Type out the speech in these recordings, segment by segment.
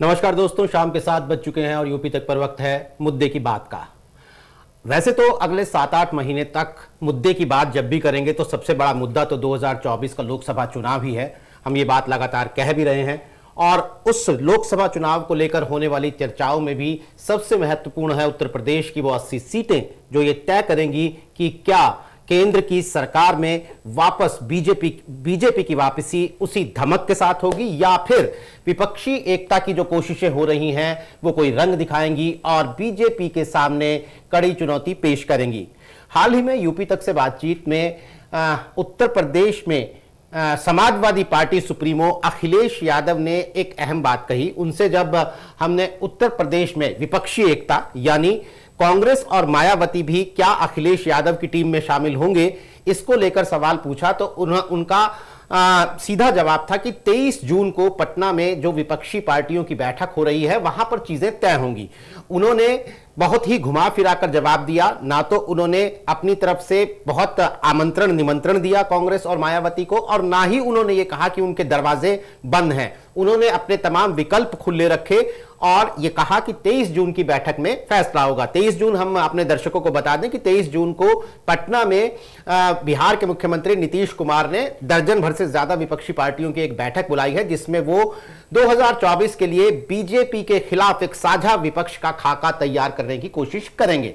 नमस्कार दोस्तों, शाम के 7 बज चुके हैं और यूपी तक पर वक्त है मुद्दे की बात का। वैसे तो अगले 7-8 महीने तक मुद्दे की बात जब भी करेंगे तो सबसे बड़ा मुद्दा तो 2024 का लोकसभा चुनाव ही है। हम ये बात लगातार कह भी रहे हैं और उस लोकसभा चुनाव को लेकर होने वाली चर्चाओं में भी सबसे महत्वपूर्ण है उत्तर प्रदेश की वो 80 सीटें जो ये तय करेंगी कि क्या केंद्र की सरकार में वापस बीजेपी की वापसी उसी धमक के साथ होगी या फिर विपक्षी एकता की जो कोशिशें हो रही हैं वो कोई रंग दिखाएंगी और बीजेपी के सामने कड़ी चुनौती पेश करेंगी। हाल ही में यूपी तक से बातचीत में उत्तर प्रदेश में समाजवादी पार्टी सुप्रीमो अखिलेश यादव ने एक अहम बात कही। उनसे जब हमने उत्तर प्रदेश में विपक्षी एकता यानी कांग्रेस और मायावती भी क्या अखिलेश यादव की टीम में शामिल होंगे इसको लेकर सवाल पूछा तो उनका सीधा जवाब था कि 23 जून को पटना में जो विपक्षी पार्टियों की बैठक हो रही है वहां पर चीजें तय होंगी। उन्होंने बहुत ही घुमा फिरा कर जवाब दिया। ना तो उन्होंने अपनी तरफ से बहुत आमंत्रण निमंत्रण दिया कांग्रेस और मायावती को और ना ही उन्होंने ये कहा कि उनके दरवाजे बंद हैं। उन्होंने अपने तमाम विकल्प खुले रखे और ये कहा कि 23 जून की बैठक में फैसला होगा। 23 जून हम अपने दर्शकों को बता दें कि 23 जून को पटना में बिहार के मुख्यमंत्री नीतीश कुमार ने दर्जन भर से ज्यादा विपक्षी पार्टियों की एक बैठक बुलाई है जिसमें वो 2024 के लिए बीजेपी के खिलाफ एक साझा विपक्ष का खाका तैयार करने की कोशिश करेंगे।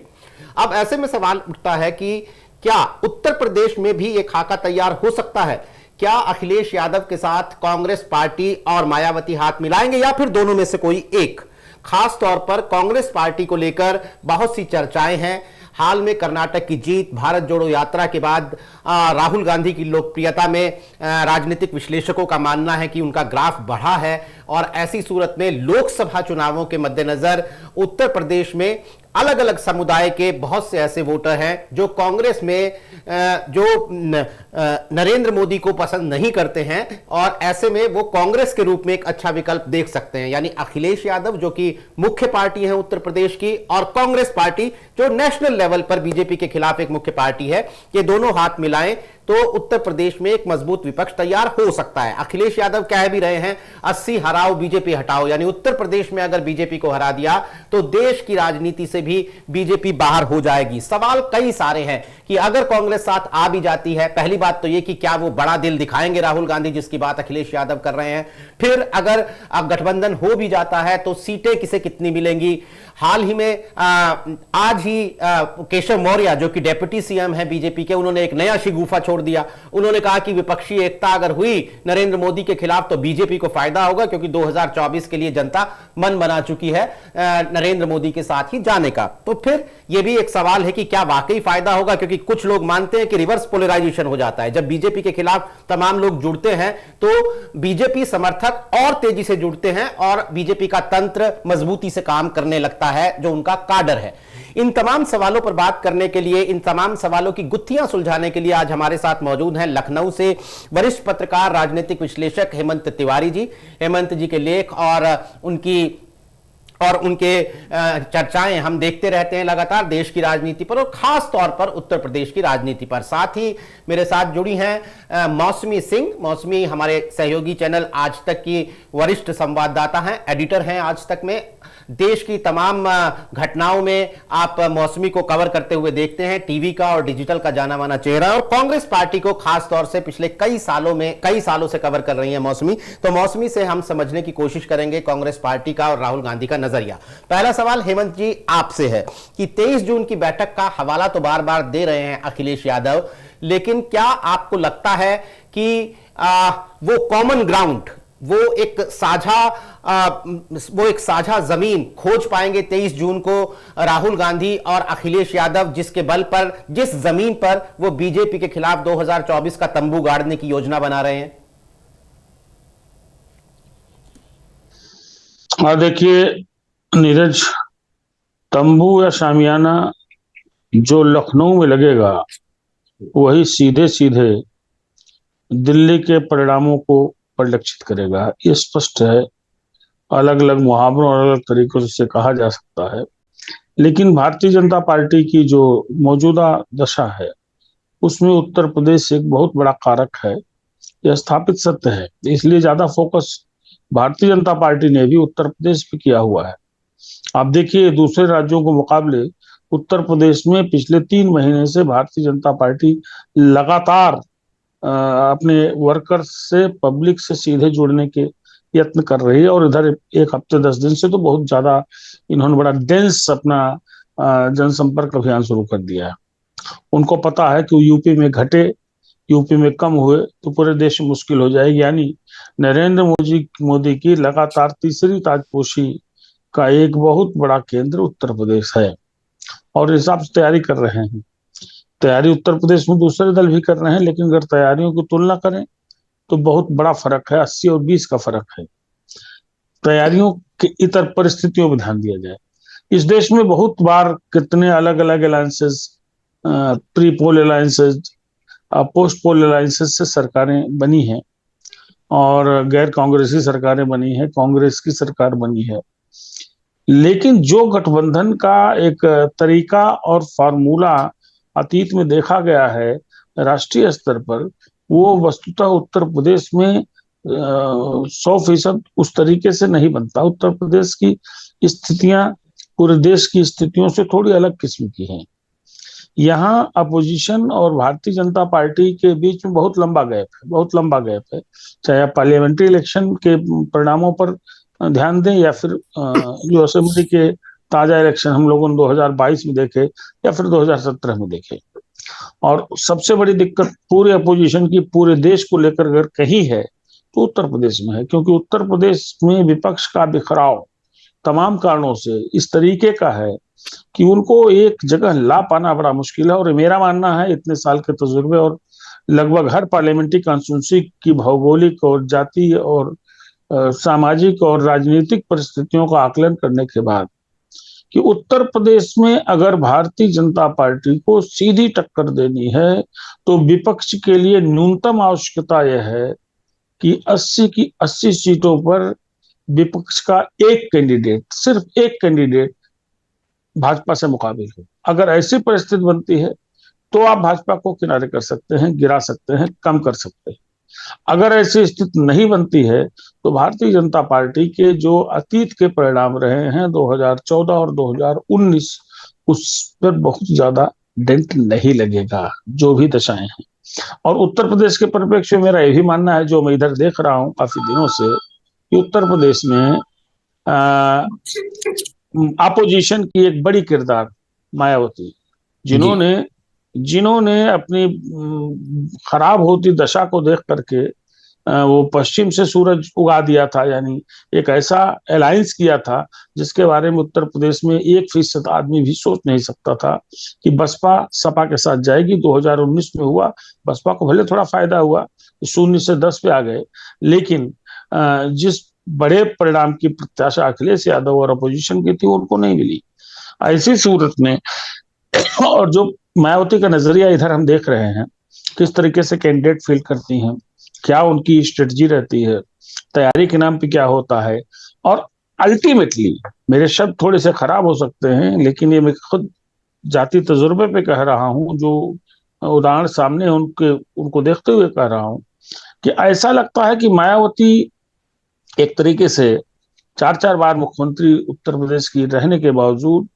अब ऐसे में सवाल उठता है कि क्या उत्तर प्रदेश में भी एक खाका तैयार हो सकता है? क्या अखिलेश यादव के साथ कांग्रेस पार्टी और मायावती हाथ मिलाएंगे या फिर दोनों में से कोई एक? खास तौर पर कांग्रेस पार्टी को लेकर बहुत सी चर्चाएं हैं। हाल में कर्नाटक की जीत, भारत जोड़ो यात्रा के बाद राहुल गांधी की लोकप्रियता में राजनीतिक विश्लेषकों का मानना है कि उनका ग्राफ बढ़ा है और ऐसी सूरत में लोकसभा चुनावों के मद्देनजर उत्तर प्रदेश में अलग अलग समुदाय के बहुत से ऐसे वोटर हैं जो कांग्रेस में जो नरेंद्र मोदी को पसंद नहीं करते हैं और ऐसे में वो कांग्रेस के रूप में एक अच्छा विकल्प देख सकते हैं। यानी अखिलेश यादव जो कि मुख्य पार्टी है उत्तर प्रदेश की और कांग्रेस पार्टी जो नेशनल लेवल पर बीजेपी के खिलाफ एक मुख्य पार्टी है, ये दोनों हाथ मिलाएं तो उत्तर प्रदेश में एक मजबूत विपक्ष तैयार हो सकता है। अखिलेश यादव कह भी रहे हैं 80 हराओ बीजेपी हटाओ, यानी उत्तर प्रदेश में अगर बीजेपी को हरा दिया तो देश की राजनीति से भी बीजेपी बाहर हो जाएगी। सवाल कई सारे हैं कि अगर कांग्रेस साथ आ भी जाती है, पहली बात तो यह कि क्या वो बड़ा दिल दिखाएंगे राहुल गांधी जिसकी बात अखिलेश यादव कर रहे हैं। फिर अगर गठबंधन हो भी जाता है तो सीटें किसे कितनी मिलेंगी। हाल ही में आज ही केशव मौर्य जो कि डेप्यूटी सीएम है बीजेपी के, उन्होंने एक नया शिगुफा छोड़ दिया। उन्होंने कहा कि विपक्षी एकता अगर हुई नरेंद्र मोदी के खिलाफ तो बीजेपी को फायदा होगा क्योंकि 2024 के लिए जनता मन बना चुकी है नरेंद्र मोदी के साथ ही जाने का। तो फिर यह भी एक सवाल है कि क्या वाकई फायदा होगा, क्योंकि कुछ लोग मानते हैं कि रिवर्स पोलराइजेशन हो जाता है। जब बीजेपी के खिलाफ तमाम लोग जुड़ते हैं तो बीजेपी समर्थक और तेजी से जुड़ते हैं और बीजेपी का तंत्र मजबूती से काम करने लगता है जो उनका काडर है। इन तमाम सवालों पर बात करने के लिए, इन तमाम सवालों की गुत्थियां सुलझाने के लिए आज हमारे साथ मौजूद हैं लखनऊ से वरिष्ठ पत्रकार राजनीतिक विश्लेषक हेमंत तिवारी जी। हेमंत जी के लेख और उनके चर्चाएं हम देखते रहते हैं लगातार देश की राजनीति पर और खास तौर पर उत्तर प्रदेश की राजनीति पर। साथ ही मेरे साथ जुड़ी हैं मौसमी सिंह। मौसमी हमारे सहयोगी चैनल आज तक की वरिष्ठ संवाददाता हैं, एडिटर हैं आज तक में। देश की तमाम घटनाओं में आप मौसमी को कवर करते हुए देखते हैं, टीवी का और डिजिटल का जाना माना चेहरा और कांग्रेस पार्टी को खास तौर से पिछले कई सालों से कवर कर रही है मौसमी। तो मौसमी से हम समझने की कोशिश करेंगे कांग्रेस पार्टी का और राहुल गांधी का नजरिया। पहला सवाल हेमंत जी आपसे है कि 23 जून की बैठक का हवाला तो बार बार दे रहे हैं अखिलेश यादव, लेकिन क्या आपको लगता है कि वो कॉमन ग्राउंड, वो एक साझा जमीन खोज पाएंगे 23 जून को राहुल गांधी और अखिलेश यादव, जिसके बल पर, जिस जमीन पर वो बीजेपी के खिलाफ 2024 का तंबू गाड़ने की योजना बना रहे हैं? देखिए नीरज, तंबू या शामियाना जो लखनऊ में लगेगा वही सीधे सीधे दिल्ली के परिणामों को परिलक्षित करेगा। ये स्पष्ट है, अलग अलग मुहावरों और अलग तरीकों से कहा जा सकता है, लेकिन भारतीय जनता पार्टी की जो मौजूदा दशा है उसमें उत्तर प्रदेश एक बहुत बड़ा कारक है, यह स्थापित सत्य है। इसलिए ज्यादा फोकस भारतीय जनता पार्टी ने भी उत्तर प्रदेश में किया हुआ है। आप देखिए दूसरे राज्यों के मुकाबले उत्तर प्रदेश में पिछले 3 महीने से भारतीय जनता पार्टी लगातार अपने वर्कर्स से, पब्लिक से सीधे जुड़ने के यत्न कर रही है। और इधर 1 हफ्ते 10 दिन से तो बहुत ज्यादा इन्होंने बड़ा डेंस अपना जनसंपर्क अभियान शुरू कर दिया है। उनको पता है कि यूपी में घटे, यूपी में कम हुए तो पूरे देश में मुश्किल हो जाएगी। यानी नरेंद्र मोदी की लगातार तीसरी ताजपोशी का एक बहुत बड़ा केंद्र उत्तर प्रदेश है, और हिसाब से तैयारी कर रहे हैं। तैयारी उत्तर प्रदेश में दूसरे दल भी कर रहे हैं, लेकिन अगर तैयारियों की तुलना करें तो बहुत बड़ा फर्क है, 80 और 20 का फर्क है। तैयारियों के इतर परिस्थितियों में ध्यान दिया जाए। इस देश में बहुत बार कितने अलग अलग alliances, pre poll alliances, post पोल अलायंसेस से सरकारें बनी हैं, और गैर कांग्रेसी सरकारें बनी हैं, कांग्रेस की सरकार बनी है। लेकिन जो गठबंधन का एक तरीका और फार्मूला अतीत में देखा गया है राष्ट्रीय स्तर पर, वो वस्तुतः उत्तर प्रदेश में 100% उस तरीके से नहीं बनता। उत्तर प्रदेश की स्थितियां पूरे देश की स्थितियों से थोड़ी अलग किस्म की हैं। यहाँ अपोजिशन और भारतीय जनता पार्टी के बीच में बहुत लंबा गैप है, बहुत लंबा गैप है। चाहे आप पार्लियामेंट्री इलेक्शन के परिणामों पर ध्यान दें, या फिर जो असेंबली के ताजा इलेक्शन हम लोगों ने 2022 में देखे, या फिर 2017 में देखे। और सबसे बड़ी दिक्कत पूरे अपोजिशन की पूरे देश को लेकर अगर कहीं है तो उत्तर प्रदेश में है, क्योंकि उत्तर प्रदेश में विपक्ष का बिखराव तमाम कारणों से इस तरीके का है कि उनको एक जगह ला पाना बड़ा मुश्किल है। और मेरा मानना है, इतने साल के तजुर्बे और लगभग हर पार्लियामेंट्री कॉन्स्टिट्यूंसी की भौगोलिक और जातीय और सामाजिक और राजनीतिक परिस्थितियों का आकलन करने के बाद, कि उत्तर प्रदेश में अगर भारतीय जनता पार्टी को सीधी टक्कर देनी है तो विपक्ष के लिए न्यूनतम आवश्यकता यह है कि 80 की 80 सीटों पर विपक्ष का एक कैंडिडेट, सिर्फ एक कैंडिडेट भाजपा से मुकाबिल हो। अगर ऐसी परिस्थिति बनती है तो आप भाजपा को किनारे कर सकते हैं, गिरा सकते हैं, कम कर सकते हैं। अगर ऐसी स्थिति नहीं बनती है तो भारतीय जनता पार्टी के जो अतीत के परिणाम रहे हैं 2014 और 2019, उस पर बहुत ज्यादा डेंट नहीं लगेगा, जो भी दशाएं हैं। और उत्तर प्रदेश के परिप्रेक्ष्य में मेरा यह भी मानना है, जो मैं इधर देख रहा हूं काफी दिनों से, कि उत्तर प्रदेश में अपोजिशन की एक बड़ी किरदार मायावती, जिन्होंने अपनी खराब होती दशा को देख करके वो पश्चिम से सूरज उगा दिया था। यानी एक ऐसा अलायंस किया था जिसके बारे में उत्तर प्रदेश में 1% आदमी भी सोच नहीं सकता था कि बसपा सपा के साथ जाएगी। 2019 में हुआ, बसपा को भले थोड़ा फायदा हुआ, 0 से 10 पे आ गए, लेकिन जिस बड़े परिणाम की प्रत्याशा अखिलेश यादव और अपोजिशन की थी उनको नहीं मिली। ऐसी सूरत में और जो मायावती का नजरिया इधर हम देख रहे हैं, किस तरीके से कैंडिडेट फील करती हैं, क्या उनकी स्ट्रेटजी रहती है, तैयारी के नाम पे क्या होता है। और अल्टीमेटली, मेरे शब्द थोड़े से खराब हो सकते हैं, लेकिन ये मैं खुद जाति तजुर्बे पे कह रहा हूं, जो उदाहरण सामने उनको देखते हुए कह रहा हूं, कि ऐसा लगता है कि मायावती एक तरीके से 4 बार मुख्यमंत्री उत्तर प्रदेश की रहने के बावजूद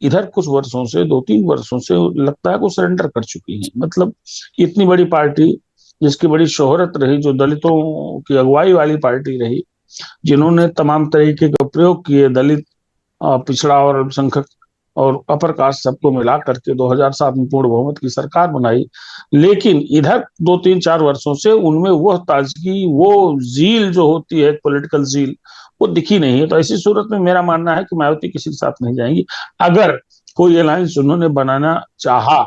इधर कुछ वर्षों से, 2-3 वर्षों से लगता है को सरेंडर कर चुकी हैं। मतलब इतनी बड़ी पार्टी जिसकी बड़ी शोहरत रही, जो दलितों की अगुवाई वाली पार्टी रही, जिन्होंने तमाम तरीके के प्रयोग किए, दलित, पिछड़ा और अल्पसंख्यक और अपर कास्ट सबको मिला करके 2007 में पूर्ण बहुमत की सरकार बनाई, लेकिन इधर 2-3-4 वर्षों से उनमें वह ताजगी, वो जील जो होती है, पॉलिटिकल जील, वो दिखी नहीं है। तो ऐसी सूरत में मेरा मानना है कि मायावती किसी के साथ नहीं जाएंगी। अगर कोई अलायंस उन्होंने बनाना चाहा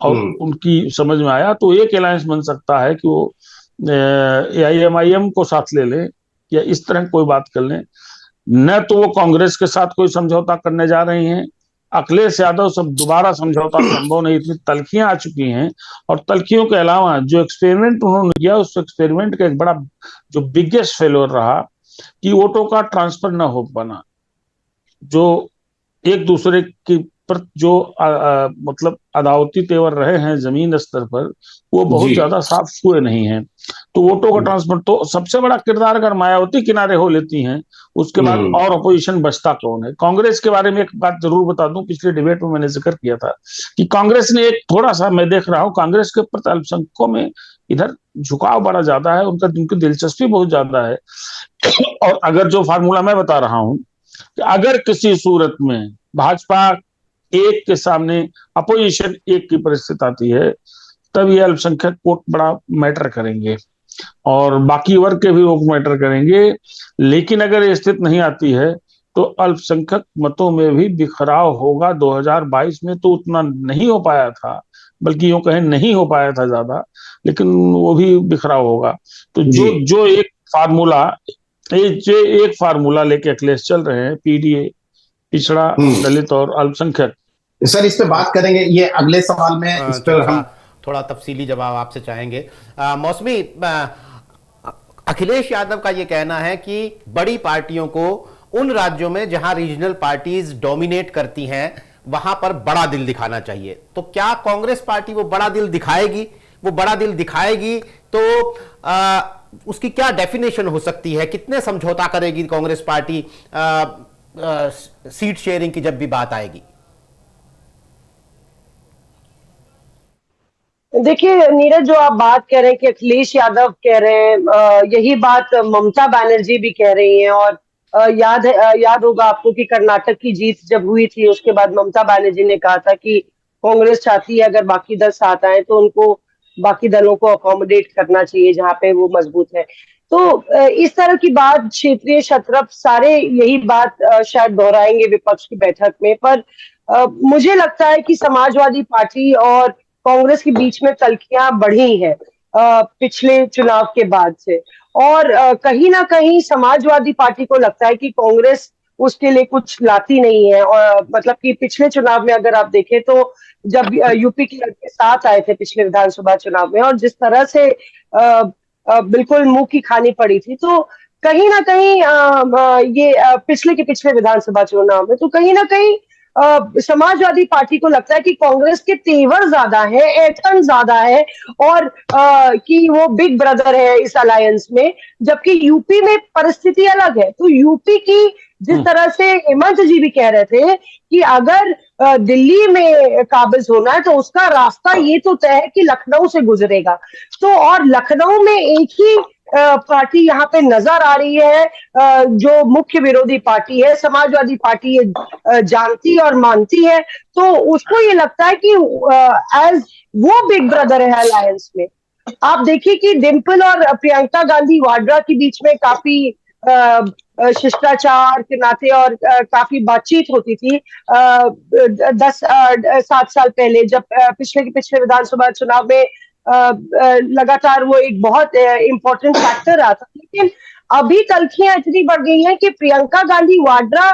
और उनकी समझ में आया तो एक अलायंस बन सकता है कि वो AIMIM को साथ ले लें, या इस तरह कोई बात कर लें। न तो वो कांग्रेस के साथ कोई समझौता करने जा रही हैं, अखिलेश यादव सब दोबारा समझौता संभव नहीं, इतनी तलखियां आ चुकी हैं। और तलखियों के अलावा जो एक्सपेरिमेंट उन्होंने किया, उस एक्सपेरिमेंट का एक बड़ा जो बिगेस्ट फेलियर रहा कि वोटों का ट्रांसफर न हो पाना, जो एक दूसरे की पर जो मतलब अदावती तेवर रहे हैं जमीन स्तर पर, वो बहुत ज्यादा साफ हुए नहीं हैं। तो वोटों का ट्रांसफर तो सबसे बड़ा किरदार अगर मायावती किनारे हो लेती हैं, उसके बाद और अपोजिशन बचता कौन है। कांग्रेस के बारे में एक बात जरूर बता दूं, पिछले डिबेट में मैंने जिक्र किया था कि कांग्रेस ने एक थोड़ा सा, मैं देख रहा हूं कांग्रेस के प्रति अल्पसंख्यकों में इधर झुकाव बड़ा ज्यादा है, उनकी दिलचस्पी बहुत ज्यादा है। और अगर जो फार्मूला मैं बता रहा हूं कि अगर किसी सूरत में भाजपा एक के सामने अपोजिशन एक की परिस्थिति आती है, तब ये अल्पसंख्यक वोट बड़ा मैटर करेंगे और बाकी वर्ग के भी वोट मैटर करेंगे। लेकिन अगर ये स्थिति नहीं आती है तो अल्पसंख्यक मतों में भी बिखराव होगा। 2022 में तो उतना नहीं हो पाया था, बल्कि यूं कहें नहीं हो पाया था ज्यादा, लेकिन वो भी बिखराव होगा। तो जो जो एक फार्मूला लेके अखिलेश चल रहे हैं, पीडीए, पिछड़ा, दलित और अल्पसंख्यक। सर इस पे बात करेंगे, ये अगले सवाल में इस पर हम थोड़ा तफसीली जवाब आपसे चाहेंगे। मौसमी, अखिलेश यादव का ये कहना है कि बड़ी पार्टियों को उन राज्यों में जहां रीजनल पार्टीज डोमिनेट करती हैं वहां पर बड़ा दिल दिखाना चाहिए। तो क्या कांग्रेस पार्टी वो बड़ा दिल दिखाएगी? वो बड़ा दिल दिखाएगी तो उसकी क्या डेफिनेशन हो सकती है? कितने समझौता करेगी कांग्रेस पार्टी सीट शेयरिंग की जब भी बात आएगी? देखिए नीरज, जो आप बात कह रहे हैं कि अखिलेश यादव कह रहे हैं, यही बात ममता बनर्जी भी कह रही हैं। और याद होगा आपको कि कर्नाटक की जीत जब हुई थी, उसके बाद ममता बनर्जी ने कहा था कि कांग्रेस चाहती है अगर बाकी दल साथ आए तो उनको बाकी दलों को अकोमोडेट करना चाहिए जहां पे वो मजबूत है। तो इस तरह की बात क्षेत्रीय शतरफ सारे यही बात शायद दोहराएंगे विपक्ष की बैठक में। पर मुझे लगता है कि समाजवादी पार्टी और कांग्रेस के बीच में तल्खियां बढ़ी हैं पिछले चुनाव के बाद से। और कहीं ना कहीं समाजवादी पार्टी को लगता है कि कांग्रेस उसके लिए कुछ लाती नहीं है। और मतलब कि पिछले चुनाव में अगर आप देखें तो जब यूपी के लड़के साथ आए थे पिछले विधानसभा चुनाव में, और जिस तरह से बिल्कुल मुंह की खानी पड़ी थी, तो कहीं ना कहीं ये पिछले के पिछले विधानसभा चुनाव में तो कहीं ना कहीं समाजवादी पार्टी को लगता है कि कांग्रेस के तेवर ज्यादा है, ऐंठन ज्यादा है, और कि वो बिग ब्रदर है इस अलायंस में। जबकि यूपी में परिस्थिति अलग है। तो यूपी की जिस तरह से हेमंत जी भी कह रहे थे कि अगर दिल्ली में काबिज होना है तो उसका रास्ता ये तो तय है कि लखनऊ से गुजरेगा। तो और लखनऊ में एक ही पार्टी यहाँ पे नजर आ रही है जो मुख्य विरोधी पार्टी है, समाजवादी पार्टी ये जानती और मानती है। तो उसको ये लगता है कि एज वो बिग ब्रदर है अलायंस में। आप देखिए कि डिम्पल और प्रियंका गांधी वाड्रा के बीच में काफी शिष्टाचार के नाते और काफी बातचीत होती थी 7 साल पहले, जब पिछले विधानसभा चुनाव में लगातार वो एक बहुत इंपॉर्टेंट फैक्टर रहा था। लेकिन अभी तल्खियां इतनी बढ़ गई हैं कि प्रियंका गांधी वाड्रा,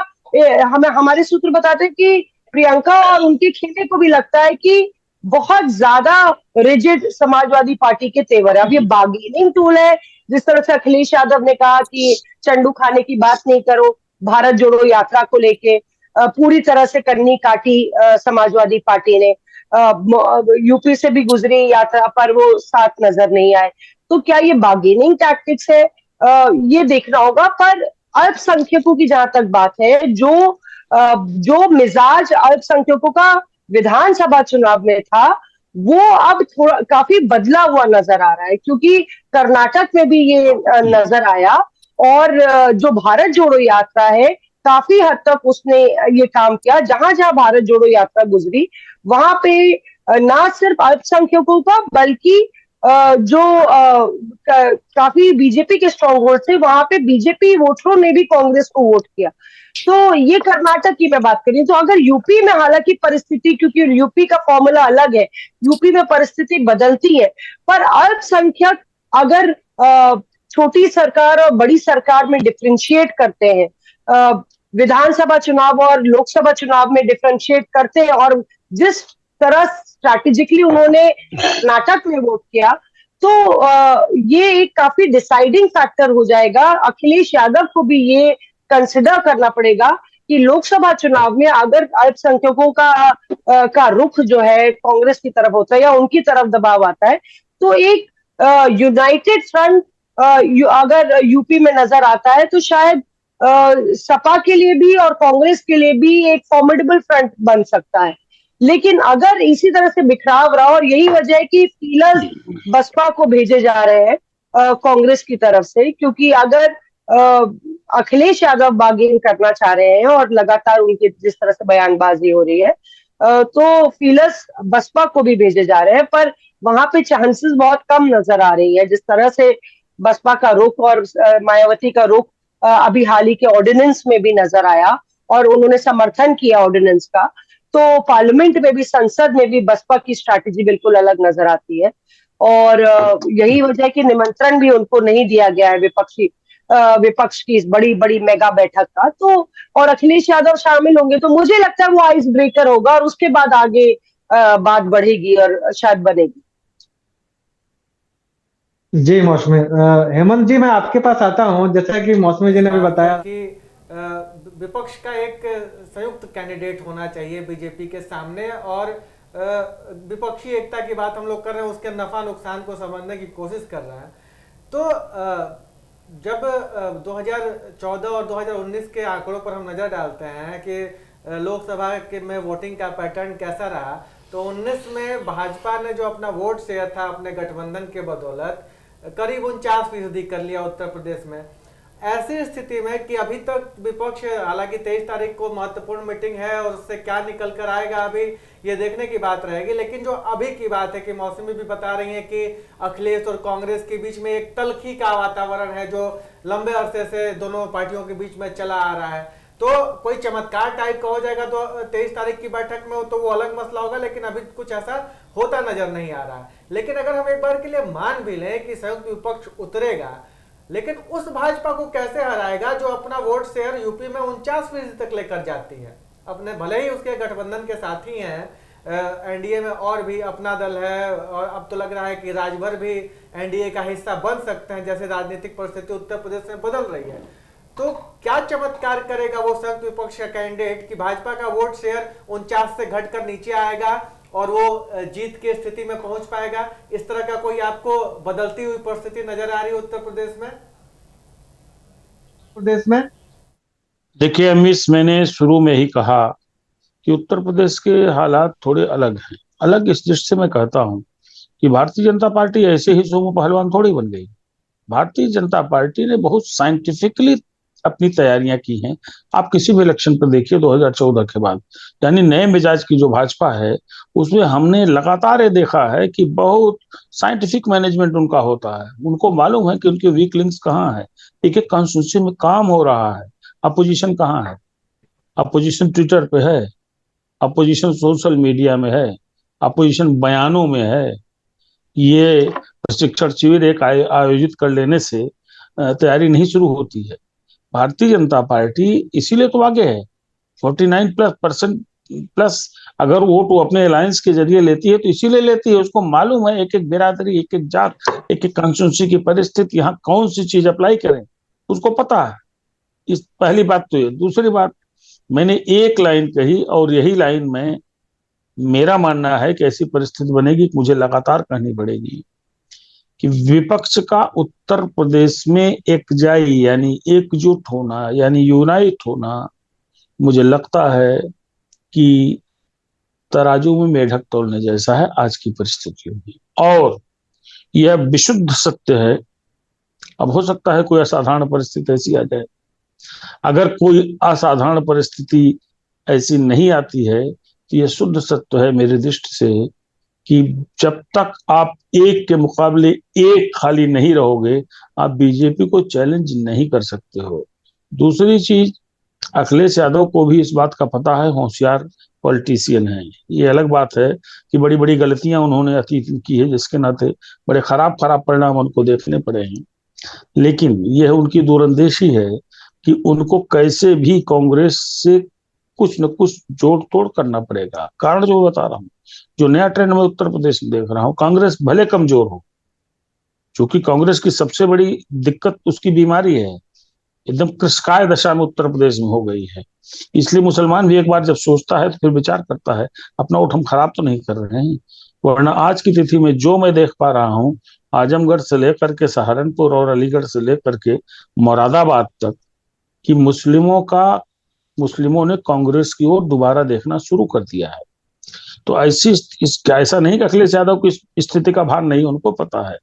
हमारे सूत्र बताते हैं कि प्रियंका और उनके खेमे को भी लगता है कि बहुत ज्यादा रिजिड समाजवादी पार्टी के तेवर है। अब ये बार्गेनिंग टूल है। जिस तरह से अखिलेश यादव ने कहा कि चंडू खाने की बात नहीं करो, भारत जोड़ो यात्रा को लेके पूरी तरह से कन्नी काटी समाजवादी पार्टी ने। यूपी से भी गुजरी यात्रा पर वो साथ नजर नहीं आए। तो क्या ये बार्गेनिंग टैक्टिक्स है? ये देखना होगा। पर अल्पसंख्यकों की जहां तक बात है, जो मिजाज अल्पसंख्यकों का विधानसभा चुनाव में था, वो अब थोड़ा काफी बदला हुआ नजर आ रहा है, क्योंकि कर्नाटक में भी ये नजर आया। और जो भारत जोड़ो यात्रा है, काफी हद तक उसने ये काम किया। जहां जहां भारत जोड़ो यात्रा गुजरी वहां पे ना सिर्फ अल्पसंख्यकों का बल्कि जो काफी बीजेपी के स्ट्रॉन्ग होल्ड थे, वहां पे बीजेपी वोटरों ने भी कांग्रेस को वोट किया। तो ये कर्नाटक की मैं बात करी। तो अगर यूपी में, हालांकि परिस्थिति, क्योंकि यूपी का फॉर्मूला अलग है, यूपी में परिस्थिति बदलती है, पर अल्पसंख्यक अगर छोटी सरकार और बड़ी सरकार में डिफरेंशिएट करते हैं, विधानसभा चुनाव और लोकसभा चुनाव में डिफरेंशिएट करते हैं, और जिस तरह स्ट्रैटेजिकली उन्होंने कर्नाटक में वोट किया, तो ये एक काफी डिसाइडिंग फैक्टर हो जाएगा। अखिलेश यादव को भी ये कंसिडर करना पड़ेगा कि लोकसभा चुनाव में अगर अल्पसंख्यकों का रुख जो है कांग्रेस की तरफ होता है या उनकी तरफ दबाव आता है, तो एक यूनाइटेड फ्रंट अगर यूपी में नजर आता है तो शायद सपा के लिए भी और कांग्रेस के लिए भी एक फॉर्मिडेबल फ्रंट बन सकता है। लेकिन अगर इसी तरह से बिखराव रहा, और यही वजह है कि फीलर्स बसपा को भेजे जा रहे हैं कांग्रेस की तरफ से, क्योंकि अगर अखिलेश यादव बार्गेन करना चाह रहे हैं और लगातार उनकी जिस तरह से बयानबाजी हो रही है, तो फीलर्स बसपा को भी भेजे जा रहे हैं, पर वहां पे चांसेस बहुत कम नजर आ रही है। जिस तरह से बसपा का रुख और मायावती का रुख अभी हाल ही के ऑर्डिनेंस में भी नजर आया और उन्होंने समर्थन किया ऑर्डिनेंस का, तो पार्लियामेंट में भी, संसद में भी बसपा की स्ट्रैटेजी बिल्कुल अलग नजर आती है। और यही वजह है कि निमंत्रण भी उनको नहीं दिया गया है विपक्ष की इस बड़ी बड़ी मेगा बैठक का। तो और अखिलेश यादव शामिल होंगे तो मुझे लगता है वो आइस ब्रेकर होगा और उसके बाद आगे बात बढ़ेगी और शायद बनेगी। जी मौसमी, हेमंत जी मैं आपके पास आता हूं। जैसा कि मौसमी जी ने भी बताया कि विपक्ष का एक संयुक्त कैंडिडेट होना चाहिए बीजेपी के सामने, और विपक्षी एकता की बात हम लोग कर रहे हैं, उसके नफा नुकसान को समझने की कोशिश कर रहे हैं। तो जब 2014 और 2019 के आंकड़ों पर हम नजर डालते हैं कि लोकसभा के में वोटिंग का पैटर्न कैसा रहा, तो 19 में भाजपा ने जो अपना वोट शेयर था अपने गठबंधन के बदौलत करीब 49% कर लिया उत्तर प्रदेश में। ऐसी स्थिति में कि अभी तक विपक्ष, हालांकि 23 तारीख को महत्वपूर्ण मीटिंग है और उससे क्या निकल कर आएगा अभी ये देखने की बात रहेगी, लेकिन जो अभी की बात है कि मौसमी भी बता रही है कि अखिलेश और कांग्रेस के बीच में एक तल्खी का वातावरण है जो लंबे अरसे से दोनों पार्टियों के बीच में चला आ रहा है। तो कोई चमत्कार टाइप का हो जाएगा तो 23 तारीख की बैठक में तो वो अलग मसला होगा, लेकिन अभी कुछ ऐसा होता नजर नहीं आ रहा है। लेकिन अगर हम एक बार के लिए मान भी लें कि संयुक्त विपक्ष उतरेगा, लेकिन उस भाजपा को कैसे हराएगा जो अपना वोट शेयर यूपी में 49% तक लेकर जाती है अपने, भले ही उसके गठबंधन के साथी हैं, एनडीए में और भी अपना दल है, और अब तो लग रहा है कि राजभर भी एनडीए का हिस्सा बन सकते हैं जैसे राजनीतिक परिस्थिति उत्तर प्रदेश में बदल रही है। तो क्या चमत्कार करेगा वो संयुक्त विपक्ष का कैंडिडेट कि भाजपा का वोट शेयर 49 से घटकर नीचे आएगा और वो जीत की स्थिति में पहुंच पाएगा? इस तरह का कोई आपको बदलती हुई परिस्थिति नजर आ रही है उत्तर प्रदेश में? देखिए अमीश, मैंने शुरू में ही कहा कि उत्तर प्रदेश के हालात थोड़े अलग हैं। अलग इस दृष्टि से मैं कहता हूं कि भारतीय जनता पार्टी ऐसे ही सोमो पहलवान थोड़ी बन गई। भारतीय जनता पार्टी ने बहुत साइंटिफिकली अपनी तैयारियां की हैं। आप किसी भी इलेक्शन पर देखिए 2014 के बाद, यानी नए मिजाज की जो भाजपा है उसमें हमने लगातार ये देखा है कि बहुत साइंटिफिक मैनेजमेंट उनका होता है। उनको मालूम है कि उनके वीक लिंक्स कहाँ है, एक एक कॉन्स्टिट्यूंसी में काम हो रहा है, अपोजिशन कहाँ है, अपोजिशन ट्विटर पे है, अपोजिशन सोशल मीडिया में है, अपोजिशन बयानों में है। ये प्रशिक्षण शिविर एक आयोजित कर लेने से तैयारी नहीं शुरू होती है। भारतीय जनता पार्टी इसीलिए तो आगे है। 49% प्लस अगर वोट वो अपने अलायंस के जरिए लेती है तो इसीलिए लेती है, उसको मालूम है एक एक बिरादरी, एक एक जात, एक एक कॉन्स्टिट्यूंसी की परिस्थिति, यहाँ कौन सी चीज अप्लाई करें उसको पता है। इस पहली बात तो ये। दूसरी बात, मैंने एक लाइन कही और यही लाइन में मेरा मानना है कि ऐसी परिस्थिति बनेगी, मुझे लगातार कहनी पड़ेगी कि विपक्ष का उत्तर प्रदेश में एकजाई यानी एकजुट होना, यानी यूनाइट होना, मुझे लगता है कि तराजू में मेढक तोलने जैसा है आज की परिस्थितियों में। और यह विशुद्ध सत्य है। अब हो सकता है कोई असाधारण परिस्थिति ऐसी आ जाए। अगर कोई असाधारण परिस्थिति ऐसी नहीं आती है तो यह शुद्ध सत्य है मेरी दृष्टि से कि जब तक आप एक के मुकाबले एक खाली नहीं रहोगे, आप बीजेपी को चैलेंज नहीं कर सकते हो। दूसरी चीज, अखिलेश यादव को भी इस बात का पता है, होशियार पॉलिटिशियन है। ये अलग बात है कि बड़ी बड़ी गलतियां उन्होंने अतीत में की है जिसके नाते बड़े खराब परिणाम उनको देखने पड़े हैं, लेकिन यह उनकी दूरंदेशी है कि उनको कैसे भी कांग्रेस से कुछ न कुछ जोड़ तोड़ करना पड़ेगा। कारण जो बता रहा हूं, जो नया ट्रेंड में उत्तर प्रदेश में देख रहा हूं, कांग्रेस भले कमजोर हो, क्योंकि कांग्रेस की सबसे बड़ी दिक्कत उसकी बीमारी है, एकदम कृषकाय दशा में उत्तर प्रदेश में हो गई है। इसलिए मुसलमान भी एक बार जब सोचता है तो फिर विचार करता है अपना वोट हम खराब तो नहीं कर रहे हैं। वरना आज की तिथि में जो मैं देख पा रहा हूं, आजमगढ़ से लेकर के सहारनपुर और अलीगढ़ से लेकर के मुरादाबाद तक कि मुस्लिमों ने कांग्रेस की ओर दोबारा देखना शुरू कर दिया है। तो ऐसा नहीं कि अखिलेश यादव की स्थिति का भार नहीं उनको पता है,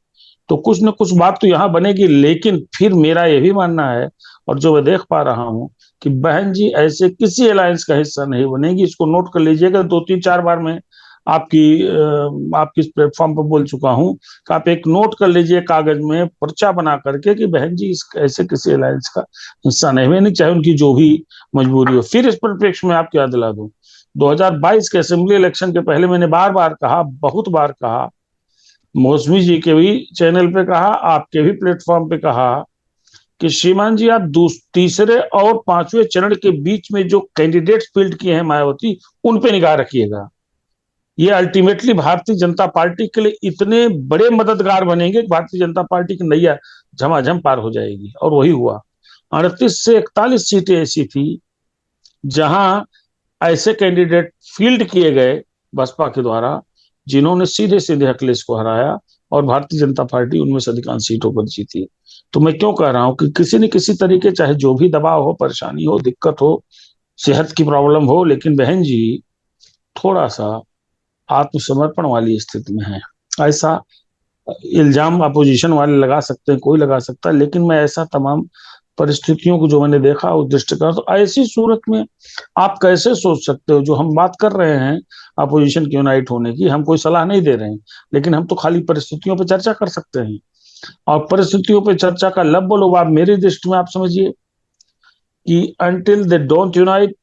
तो कुछ न कुछ बात तो यहाँ बनेगी। लेकिन फिर मेरा ये भी मानना है, और जो मैं देख पा रहा हूँ, कि बहन जी ऐसे किसी अलायंस का हिस्सा नहीं बनेगी। इसको नोट कर लीजिएगा। 2-3-4 बार मैं आपकी प्लेटफॉर्म पर बोल चुका हूं कि आप एक नोट कर लीजिए कागज में पर्चा बना करके कि बहन जी ऐसे किसी अलायंस का हिस्सा नहीं बनेगी, चाहे उनकी जो भी मजबूरी हो। फिर इस परिप्रेक्ष्य में आपको याद दिला दूं, 2022 के असेंबली इलेक्शन के पहले मैंने बार बार कहा, बहुत बार कहा, मौसमी जी के भी चैनल पे कहा, आपके भी प्लेटफॉर्म पे कहा कि श्रीमान जी आप तीसरे और 5वें चरण के बीच में जो कैंडिडेट्स फील्ड किए हैं मायावती, उन पे निगाह रखिएगा। ये अल्टीमेटली भारतीय जनता पार्टी के लिए इतने बड़े मददगार बनेंगे कि भारतीय जनता पार्टी की नैया झमाझम पार हो जाएगी। और वही हुआ। 38 से 41 सीटें ऐसी थी जहां ऐसे कैंडिडेट फील्ड किए गए बसपा के द्वारा जिन्होंने सीधे सीधे अखिलेश को हराया, और भारतीय जनता पार्टी उनमें से अधिकांश सीटों पर जीती। तो मैं क्यों कह रहा हूं कि किसी न किसी तरीके, चाहे जो भी दबाव हो, परेशानी हो, दिक्कत हो, सेहत की प्रॉब्लम हो, लेकिन बहन जी थोड़ा सा आत्मसमर्पण वाली स्थिति में है। ऐसा इल्जाम अपोजिशन वाले लगा सकते हैं, कोई लगा सकता है, लेकिन मैं ऐसा तमाम परिस्थितियों को जो मैंने देखा उस दृष्टिकोण, तो ऐसी सूरत में आप कैसे सोच सकते हो, जो हम बात कर रहे हैं अपोजिशन के यूनाइट होने की, हम कोई सलाह नहीं दे रहे हैं, लेकिन हम तो खाली परिस्थितियों पर चर्चा कर सकते हैं। और परिस्थितियों पर चर्चा का लब आप मेरी दृष्टि में आप समझिए कि until they don't unite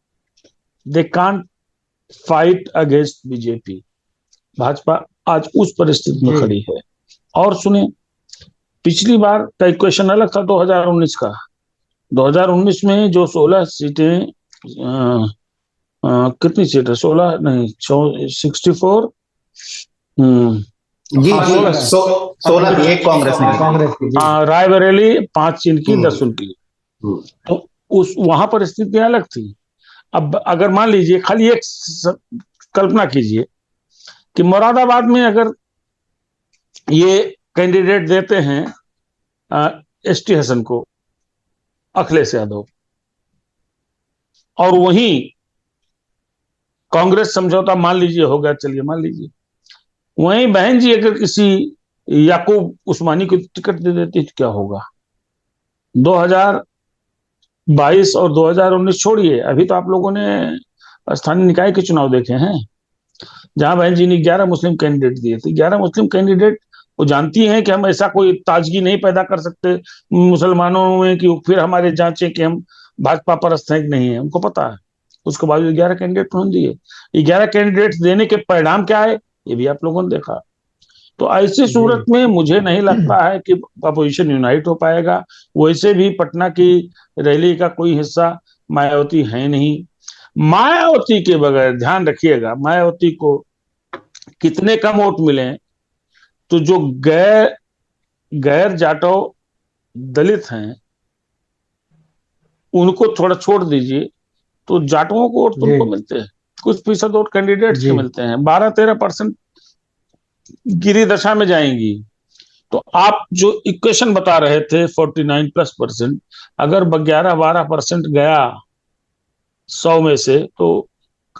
they can't fight against BJP. Bhajpa आज उस परिस्थिति में खड़ी है। और सुने, पिछली बार का इक्वेशन अलग था 2019 का। 2019 में जो 16 सीटें, कितनी सीटें, 16 नहीं 64, जी जी 16 थी, एक कांग्रेस ने, रायबरेली 5 इनकी 10 उनकी। तो उस वहां परिस्थितियां अलग थी। अब अगर मान लीजिए, खाली एक कल्पना कीजिए कि मुरादाबाद में अगर ये कैंडिडेट देते हैं एसटी हसन को, अखिलेश यादव, और वहीं कांग्रेस समझौता मान लीजिए हो गया, चलिए मान लीजिए, वहीं बहन जी अगर किसी याकूब उस्मानी को टिकट दे देती तो क्या होगा? 2022 और 2019 छोड़िए, अभी तो आप लोगों ने स्थानीय निकाय के चुनाव देखे हैं, जहां बहन जी ने 11 मुस्लिम कैंडिडेट दिए थे। 11 मुस्लिम कैंडिडेट, वो जानती हैं कि हम ऐसा कोई ताजगी नहीं पैदा कर सकते मुसलमानों में कि फिर हमारे जांचें कि हम भाजपा परस्त हैं कि नहीं है, उनको पता है। उसके बाद 11 कैंडिडेट उन्होंने दिए। 11 कैंडिडेट देने के परिणाम क्या है, ये भी आप लोगों ने देखा। तो ऐसी सूरत में मुझे नहीं लगता है कि अपोजिशन यूनाइट हो पाएगा। वैसे भी पटना की रैली का कोई हिस्सा मायावती है नहीं। मायावती के बगैर, ध्यान रखिएगा, मायावती को कितने कम वोट मिले तो जो गैर जाटो दलित हैं उनको थोड़ा छोड़ दीजिए, तो जाटुओं को वोट तुमको मिलते हैं, कुछ फीसद वोट कैंडिडेट्स के मिलते हैं, 12-13% गिरी दशा में जाएंगी। तो आप जो इक्वेशन बता रहे थे 49+%, अगर 11-12% गया 100 में से, तो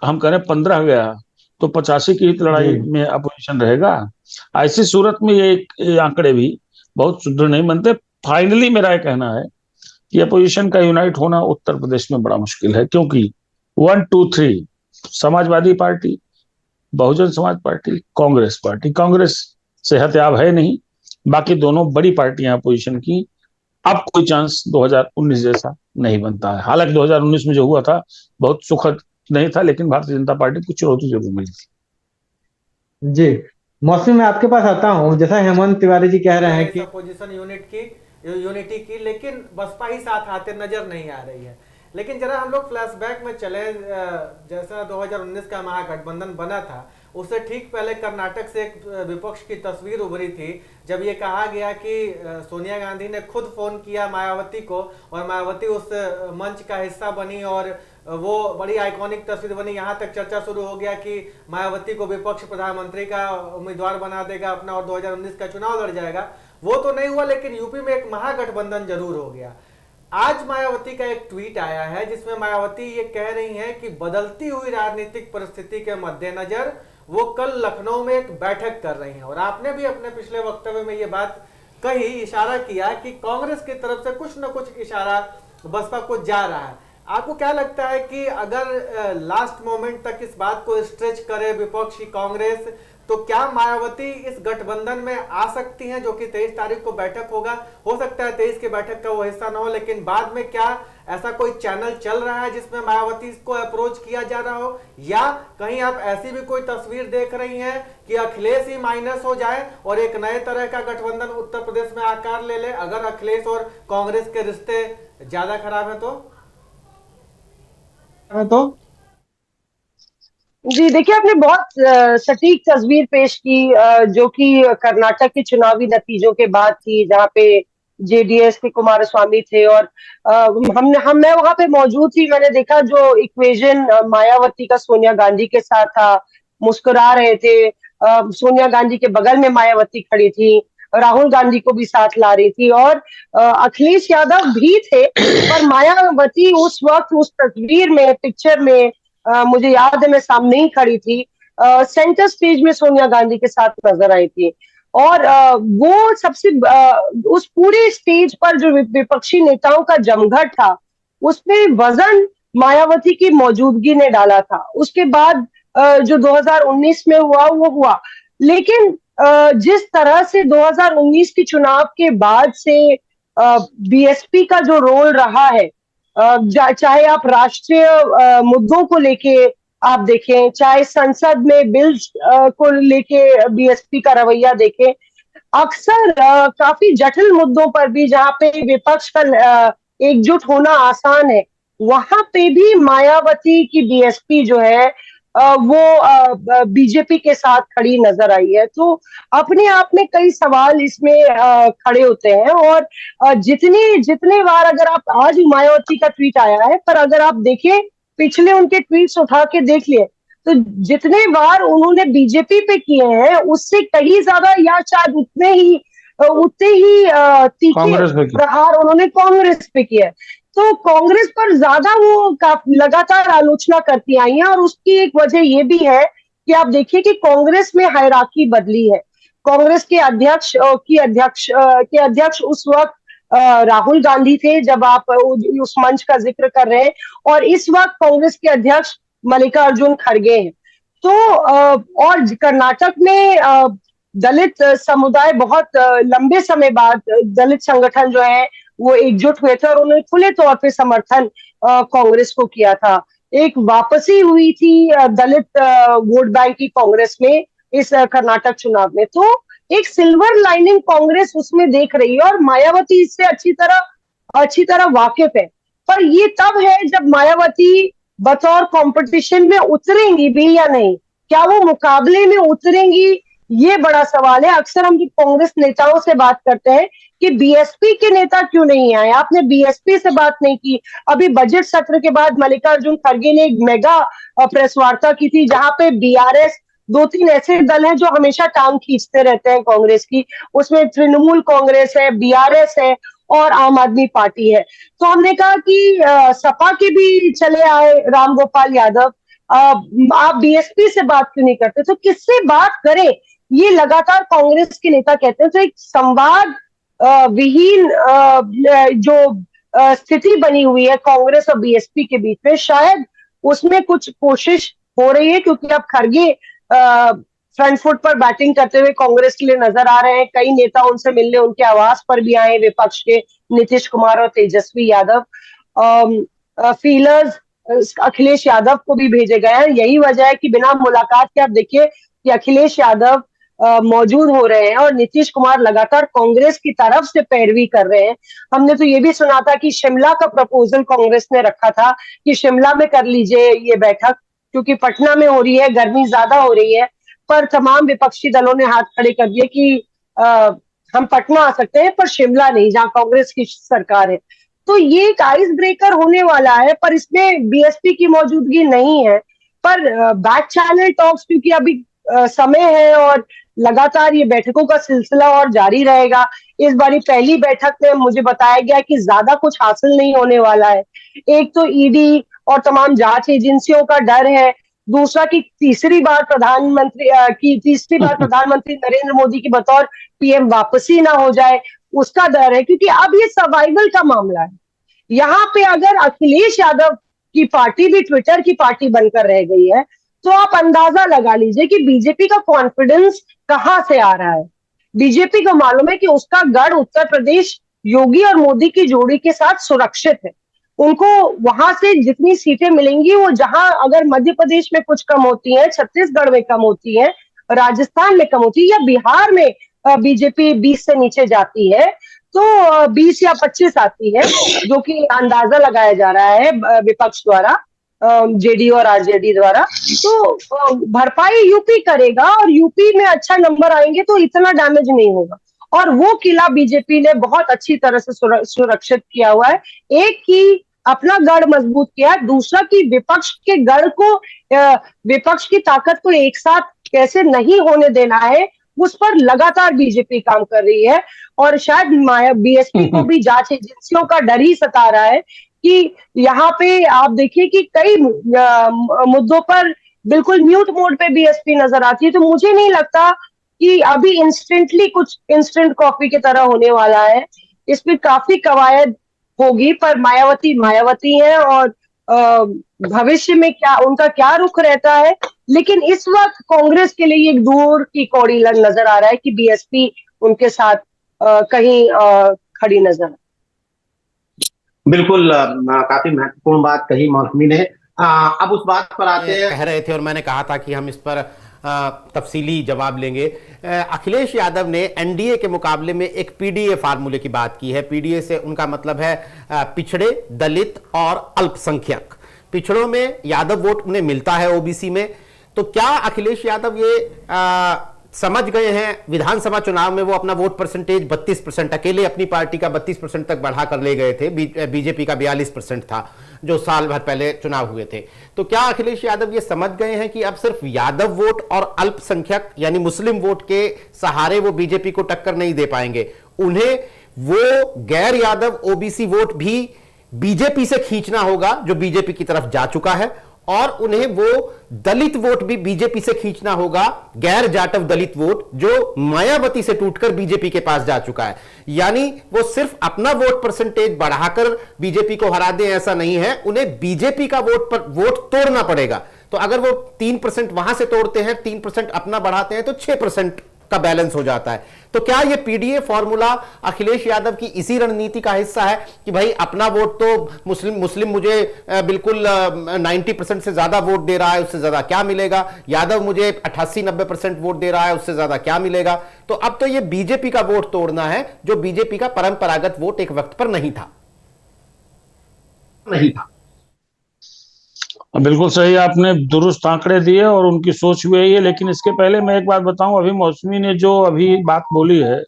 हम कह रहे 15 गया, तो 85 की लड़ाई में अपोजिशन रहेगा। ऐसी सूरत में ये आंकड़े भी बहुत सुदृढ़ नहीं बनते। फाइनली मेरा ये कहना है कि अपोजिशन का यूनाइट होना उत्तर प्रदेश में बड़ा मुश्किल है, क्योंकि 1, 2, 3 Samajwadi party, Bahujan Samaj party, Congress party, Congress सेहतयाब है नहीं, बाकी दोनों बड़ी पार्टियां अपोजिशन की, अब कोई चांस 2019 जैसा नहीं बनता है। हालांकि 2019 में जो हुआ था बहुत सुखद नहीं था, लेकिन भारतीय जनता पार्टी को चुनौती जरूर मिली थी। जी मौसमी, मैं आपके पास आता हूं। जैसा हेमंत तिवारी जी कह रहे हैं कि अपोजिशन यूनिटी की, लेकिन बसपा ही साथ आते नजर नहीं आ रही है। लेकिन जरा हम लोग फ्लैशबैक में चले, जैसा 2019 का महागठबंधन बना था, उससे ठीक पहले कर्नाटक से एक विपक्ष की तस्वीर उभरी थी जब ये कहा गया कि सोनिया गांधी ने खुद फोन किया मायावती को और मायावती उस मंच का हिस्सा बनी और वो बड़ी आइकॉनिक तस्वीर बनी। यहाँ तक चर्चा शुरू हो गया कि मायावती को विपक्ष प्रधानमंत्री का उम्मीदवार बना देगा अपना और 2019 का चुनाव लड़ जाएगा। वो तो नहीं हुआ, लेकिन यूपी में एक महागठबंधन जरूर हो गया। आज मायावती का एक ट्वीट आया है जिसमें मायावती ये कह रही हैं कि बदलती हुई राजनीतिक परिस्थिति के मद्देनजर वो कल लखनऊ में एक बैठक कर रही हैं। और आपने भी अपने पिछले वक्तव्य में ये बात कही, इशारा किया कि कांग्रेस की तरफ से कुछ न कुछ इशारा बसपा को जा रहा है। आपको क्या लगता है कि अगर लास्ट मोमेंट तक इस बात को स्ट्रेच करे विपक्षी कांग्रेस, तो क्या मायावती इस गठबंधन में आ सकती हैं जो कि 23 तारीख को बैठक होगा? हो सकता है 23 की बैठक का वो हिस्सा ना हो, लेकिन बाद में क्या ऐसा कोई चैनल चल रहा है जिसमें मायावती को अप्रोच किया जा रहा हो, या कहीं आप ऐसी भी कोई तस्वीर देख रही हैं कि अखिलेश ही माइनस हो जाए और एक नए तरह का गठबंधन उत्तर प्रदेश में आकार ले ले अगर अखिलेश और कांग्रेस के रिश्ते ज्यादा खराब है तो? जी देखिए, आपने बहुत सटीक तस्वीर पेश की जो कि कर्नाटक के चुनावी नतीजों के बाद थी, जहां पे जेडीएस के कुमारस्वामी थे और मैं वहां पे मौजूद थी। मैंने देखा जो इक्वेशन मायावती का सोनिया गांधी के साथ था, मुस्कुरा रहे थे। सोनिया गांधी के बगल में मायावती खड़ी थी, राहुल गांधी को भी साथ ला रही थी और अखिलेश यादव भी थे। पर मायावती उस वक्त उस तस्वीर में, पिक्चर में, मुझे याद है मैं सामने ही खड़ी थी, सेंटर स्टेज में सोनिया गांधी के साथ नजर आई थी। और वो सबसे उस पूरे स्टेज पर जो विपक्षी नेताओं का जमघट था उसमें वजन मायावती की मौजूदगी ने डाला था। उसके बाद जो 2019 में हुआ वो हुआ, लेकिन जिस तरह से 2019 के चुनाव के बाद से बीएसपी का जो रोल रहा है, चाहे आप राष्ट्रीय मुद्दों को लेके आप देखें, चाहे संसद में बिल्स को लेके बीएसपी का रवैया देखें, अक्सर काफी जटिल मुद्दों पर भी जहां पे विपक्ष का एकजुट होना आसान है, वहां पे भी मायावती की बीएसपी जो है वो बीजेपी के साथ खड़ी नजर आई है। तो अपने आप में कई सवाल इसमें खड़े होते हैं। और जितने बार, अगर आप आज मायावती का ट्वीट आया है, पर अगर आप देखें पिछले उनके ट्वीट्स उठा के देख लिए तो जितने बार उन्होंने बीजेपी पे किए हैं उससे कहीं ज्यादा या शायद उतने ही तीखे प्रहार उन्होंने कांग्रेस पे किया है। तो कांग्रेस पर ज्यादा वो लगातार आलोचना करती आई है। और उसकी एक वजह ये भी है कि आप देखिए कि कांग्रेस में हायरार्की बदली है। कांग्रेस के अध्यक्ष उस वक्त राहुल गांधी थे जब आप उस मंच का जिक्र कर रहे हैं, और इस वक्त कांग्रेस के अध्यक्ष मल्लिकार्जुन खड़गे हैं। तो और कर्नाटक में दलित समुदाय बहुत लंबे समय बाद, दलित संगठन जो है वो एकजुट हुए थे और उन्होंने खुले तौर पे समर्थन कांग्रेस को किया था। एक वापसी हुई थी दलित वोट बैंक की कांग्रेस में इस कर्नाटक चुनाव में। तो एक सिल्वर लाइनिंग कांग्रेस उसमें देख रही है और मायावती इससे अच्छी तरह वाकिफ है। पर ये तब है जब मायावती बतौर कंपटीशन में उतरेंगी भी या नहीं, क्या वो मुकाबले में उतरेंगी, ये बड़ा सवाल है। अक्सर हम कांग्रेस नेताओं से बात करते हैं कि बीएसपी के नेता क्यों नहीं आए, आपने बीएसपी से बात नहीं की। अभी बजट सत्र के बाद मल्लिकार्जुन खड़गे ने एक मेगा प्रेस वार्ता की थी जहां पे बीआरएस, 2-3 ऐसे दल हैं जो हमेशा टांग खींचते रहते हैं कांग्रेस की, उसमें तृणमूल कांग्रेस है, बीआरएस है और आम आदमी पार्टी है। तो हमने कहा कि सपा के भी चले आए राम गोपाल यादव, आप बीएसपी से बात क्यों नहीं करते? तो किससे बात करें, ये लगातार कांग्रेस के नेता कहते हैं। तो एक संवाद विहीन जो स्थिति बनी हुई है कांग्रेस और बीएसपी के बीच में, शायद उसमें कुछ कोशिश हो रही है, क्योंकि अब खड़गे फ्रंट फुट पर बैटिंग करते हुए कांग्रेस के लिए नजर आ रहे हैं। कई नेता उनसे मिलने उनके आवास पर भी आए, विपक्ष के नीतीश कुमार और तेजस्वी यादव। फीलर्स अखिलेश यादव को भी भेजे गए हैं। यही वजह है कि बिना मुलाकात के आप देखिए कि अखिलेश यादव मौजूद हो रहे हैं और नीतीश कुमार लगातार कांग्रेस की तरफ से पैरवी कर रहे हैं। हमने तो ये भी सुना था कि शिमला का प्रपोजल कांग्रेस ने रखा था कि शिमला में कर लीजिए ये बैठक, क्योंकि पटना में हो रही है, गर्मी ज्यादा हो रही है। पर तमाम विपक्षी दलों ने हाथ खड़े कर दिए कि हम पटना आ सकते हैं पर शिमला नहीं, जहां कांग्रेस की सरकार है। तो ये एक आइस ब्रेकर होने वाला है, पर इसमें बीएसपी की मौजूदगी नहीं है। पर बैक चैनल टॉक्स, क्योंकि अभी समय है और लगातार ये बैठकों का सिलसिला और जारी रहेगा। इस बारी पहली बैठक में मुझे बताया गया कि ज्यादा कुछ हासिल नहीं होने वाला है। एक तो ईडी और तमाम जांच एजेंसियों का डर है, दूसरा कि तीसरी बार प्रधानमंत्री नरेंद्र मोदी की बतौर पीएम वापसी ना हो जाए, उसका डर है, क्योंकि अब ये सर्वाइवल का मामला है। यहाँ पे अगर अखिलेश यादव की पार्टी भी ट्विटर की पार्टी बनकर रह गई है, तो आप अंदाजा लगा लीजिए कि बीजेपी का कॉन्फिडेंस कहां से आ रहा है। बीजेपी को मालूम है कि उसका गढ़ उत्तर प्रदेश योगी और मोदी की जोड़ी के साथ सुरक्षित है। उनको वहां से जितनी सीटें मिलेंगी, वो जहां अगर मध्य प्रदेश में कुछ कम होती है, छत्तीसगढ़ में कम होती है, राजस्थान में कम होती है, या बिहार में बीजेपी 20 से नीचे जाती है, तो 20 या 25 आती है, जो कि अंदाजा लगाया जा रहा है विपक्ष द्वारा, जेडी और आरजेडी द्वारा। तो भरपाई यूपी करेगा और यूपी में अच्छा नंबर आएंगे तो इतना डैमेज नहीं होगा। और वो किला बीजेपी ने बहुत अच्छी तरह से सुरक्षित किया हुआ है। एक की अपना गढ़ मजबूत किया, दूसरा की विपक्ष के गढ़ को, विपक्ष की ताकत को एक साथ कैसे नहीं होने देना है, उस पर लगातार बीजेपी काम कर रही है। और शायद बीएसपी को भी जांच एजेंसियों का डर ही सता रहा है कि यहाँ पे आप देखिए कि कई मुद्दों पर बिल्कुल म्यूट मोड पे बीएसपी नजर आती है। तो मुझे नहीं लगता कि अभी इंस्टेंटली कुछ इंस्टेंट कॉफी की तरह होने वाला है। इसमें काफी कवायद होगी, पर मायावती है और भविष्य में क्या उनका क्या रुख रहता है। लेकिन इस वक्त कांग्रेस के लिए एक दूर की कौड़ी नजर आ रहा है कि बीएसपी उनके साथ कहीं खड़ी नजर। बिल्कुल, काफी महत्वपूर्ण बात कही मौसमी ने। अब उस बात पर आते हैं, कह रहे थे और मैंने कहा था कि हम इस पर तफसीली जवाब लेंगे। अखिलेश यादव ने एनडीए के मुकाबले में एक पीडीए फार्मूले की बात की है। पीडीए से उनका मतलब है पिछड़े, दलित और अल्पसंख्यक। पिछड़ों में यादव वोट उन्हें मिलता है, ओबीसी में। तो क्या अखिलेश यादव ये समझ गए हैं विधानसभा चुनाव में वो अपना वोट परसेंटेज 32%, अकेले अपनी पार्टी का 32% तक बढ़ा कर ले गए थे। बीजेपी का 42% था जो साल भर पहले चुनाव हुए थे। तो क्या अखिलेश यादव ये समझ गए हैं कि अब सिर्फ यादव वोट और अल्पसंख्यक यानी मुस्लिम वोट के सहारे वो बीजेपी को टक्कर नहीं दे पाएंगे? उन्हें वो गैर यादव ओबीसी वोट भी बीजेपी से खींचना होगा जो बीजेपी की तरफ जा चुका है, और उन्हें वो दलित वोट भी बीजेपी से खींचना होगा, गैर जाटव दलित वोट जो मायावती से टूटकर बीजेपी के पास जा चुका है। यानी वो सिर्फ अपना वोट परसेंटेज बढ़ाकर बीजेपी को हरा दें ऐसा नहीं है, उन्हें बीजेपी का वोट तोड़ना पड़ेगा। तो अगर वो 3% वहां से तोड़ते हैं, 3% अपना बढ़ाते हैं, तो 6% का बैलेंस हो जाता है। तो क्या ये पीडीए फॉर्मूला अखिलेश यादव की इसी रणनीति का हिस्सा है कि भाई अपना वोट तो मुस्लिम मुझे बिल्कुल 90% से ज्यादा वोट दे रहा है, उससे ज्यादा क्या मिलेगा? यादव मुझे 88-90% वोट दे रहा है, उससे ज्यादा क्या मिलेगा? तो अब तो ये बीजेपी का वोट तोड़ना है जो बीजेपी का परंपरागत वोट एक वक्त पर नहीं था। बिल्कुल सही, आपने दुरुस्त आंकड़े दिए और उनकी सोच भी यही है। लेकिन इसके पहले मैं एक बात बताऊं, अभी मौसमी ने जो अभी बात बोली है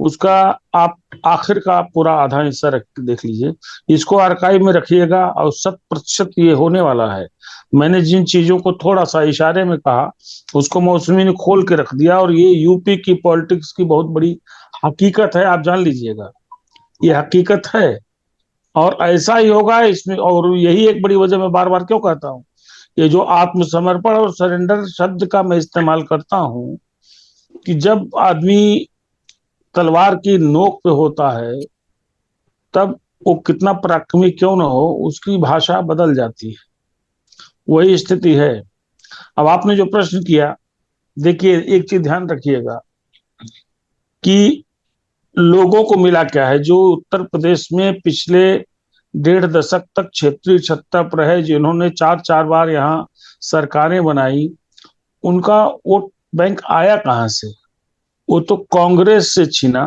उसका आप आखिर का पूरा आधा हिस्सा देख लीजिए, इसको आर्काइव में रखिएगा और 100% ये होने वाला है। मैंने जिन चीजों को थोड़ा सा इशारे में कहा उसको मौसमी ने खोल के रख दिया, और ये यूपी की पॉलिटिक्स की बहुत बड़ी हकीकत है, आप जान लीजिएगा, ये हकीकत है और ऐसा ही होगा इसमें। और यही एक बड़ी वजह मैं बार बार क्यों कहता हूँ, ये जो आत्मसमर्पण और सरेंडर शब्द का मैं इस्तेमाल करता हूँ, कि जब आदमी तलवार की नोक पे होता है तब वो कितना पराक्रमी क्यों न हो, उसकी भाषा बदल जाती है। वही स्थिति है। अब आपने जो प्रश्न किया, देखिए एक चीज ध्यान रखिएगा कि लोगों को मिला क्या है। जो उत्तर प्रदेश में पिछले 1.5 दशक तक क्षेत्रीय सत्ता पर रहे, जिन्होंने 4 बार यहाँ सरकारें बनाई, उनका वोट बैंक आया कहां से? वो तो कांग्रेस से छीना।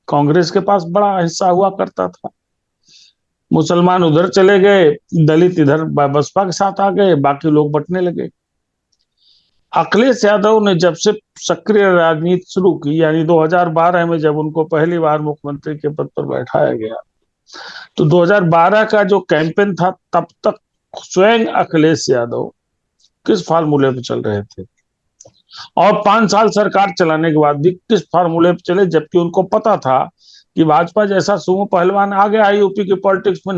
कांग्रेस के पास बड़ा हिस्सा हुआ करता था, मुसलमान उधर चले गए, दलित इधर बसपा के साथ आ गए, बाकी लोग बंटने लगे। अखिलेश यादव ने जब से सक्रिय राजनीति शुरू की, यानी 2012 में जब उनको पहली बार मुख्यमंत्री के पद पर बैठाया गया, तो 2012 का जो कैंपेन था, तब तक स्वयं अखिलेश यादव किस फार्मूले पे चल रहे थे, और 5 साल सरकार चलाने के बाद भी किस फार्मूले पे चले, जबकि उनको पता था कि भाजपा जैसा सुमो पहलवान आ गया यूपी की पॉलिटिक्स में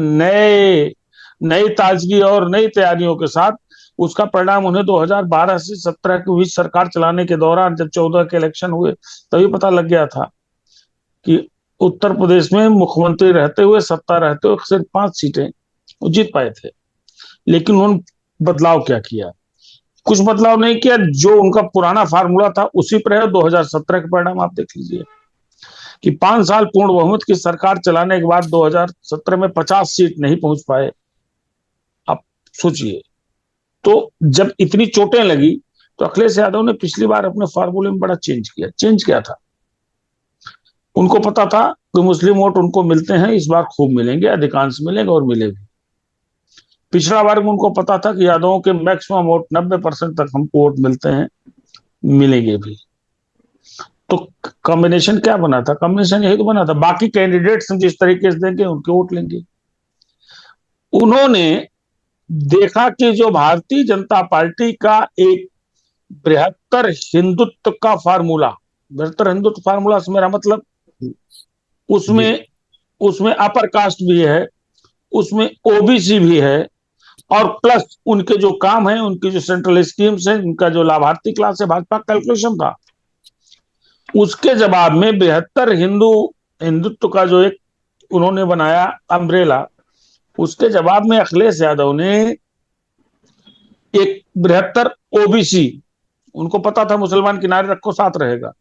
नई ताजगी और नई तैयारियों के साथ। उसका परिणाम उन्हें 2012 से 17 के बीच सरकार चलाने के दौरान, जब 14 के इलेक्शन हुए, तभी पता लग गया था कि उत्तर प्रदेश में मुख्यमंत्री रहते हुए, सत्ता रहते हुए सिर्फ 5 सीटें वो जीत पाए थे। लेकिन उन्होंने बदलाव क्या किया? कुछ बदलाव नहीं किया, जो उनका पुराना फार्मूला था उसी पर है। 2017 के परिणाम आप देख लीजिए कि 5 साल पूर्ण बहुमत की सरकार चलाने के बाद 2017 में 50 सीट नहीं पहुंच पाए। आप सोचिए, तो जब इतनी चोटें लगी तो अखिलेश यादव ने पिछली बार अपने फार्मूले में बड़ा चेंज किया था। उनको पता था कि मुस्लिम वोट उनको मिलते हैं, इस बार खूब मिलेंगे, अधिकांश मिलेंगे और मिले भी। पिछला बार में उनको पता था कि यादवों के मैक्सिमम वोट 90% तक हमको वोट मिलते हैं, मिलेंगे भी। तो कॉम्बिनेशन क्या बना था? कॉम्बिनेशन यही तो बना था, बाकी कैंडिडेट्स जिस तरीके से देंगे उनके वोट लेंगे। उन्होंने देखा कि जो भारतीय जनता पार्टी का एक बृहत्तर हिंदुत्व का फार्मूला, बृहत्तर हिंदुत्व फार्मूला से मेरा मतलब उसमें अपर कास्ट भी है, उसमें ओबीसी भी है, और प्लस उनके जो काम है, उनकी जो सेंट्रल स्कीम्स है, उनका जो लाभार्थी क्लास है, भाजपा कैलकुलेशन था। उसके जवाब में बृहत्तर हिंदुत्व का जो एक उन्होंने बनाया अम्ब्रेला, उसके जवाब में अखिलेश यादव ने एक बृहत्तर ओबीसी, उनको पता था मुसलमान किनारे रखो साथ रहेगा,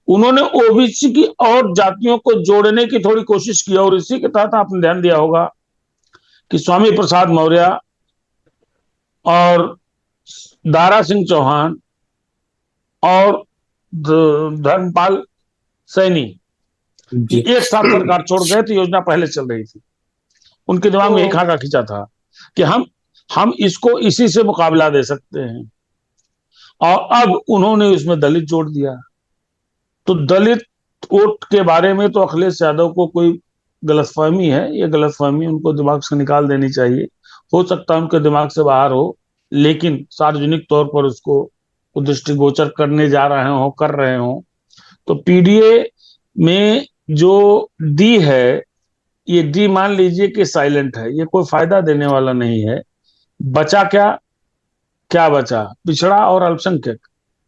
उन्होंने ओबीसी की और जातियों को जोड़ने की थोड़ी कोशिश की। और इसी के तहत आपने ध्यान दिया होगा कि स्वामी प्रसाद मौर्य और दारा सिंह चौहान और धर्मपाल सैनी एक साथ सरकार छोड़ गए थे। योजना पहले चल रही थी, उनके दिमाग में एक खाका खींचा था कि हम इसको इसी से मुकाबला दे सकते हैं, और अब उन्होंने उसमें दलित जोड़ दिया। तो दलित वोट के बारे में तो अखिलेश यादव को कोई गलतफहमी है, ये गलतफहमी उनको दिमाग से निकाल देनी चाहिए। हो सकता है उनके दिमाग से बाहर हो, लेकिन सार्वजनिक तौर पर उसको दृष्टिगोचर करने जा रहे हो, कर रहे हो। तो पीडीए में जो डी है, ये डी मान लीजिए कि साइलेंट है, ये कोई फायदा देने वाला नहीं है। बचा क्या बचा? पिछड़ा और अल्पसंख्यक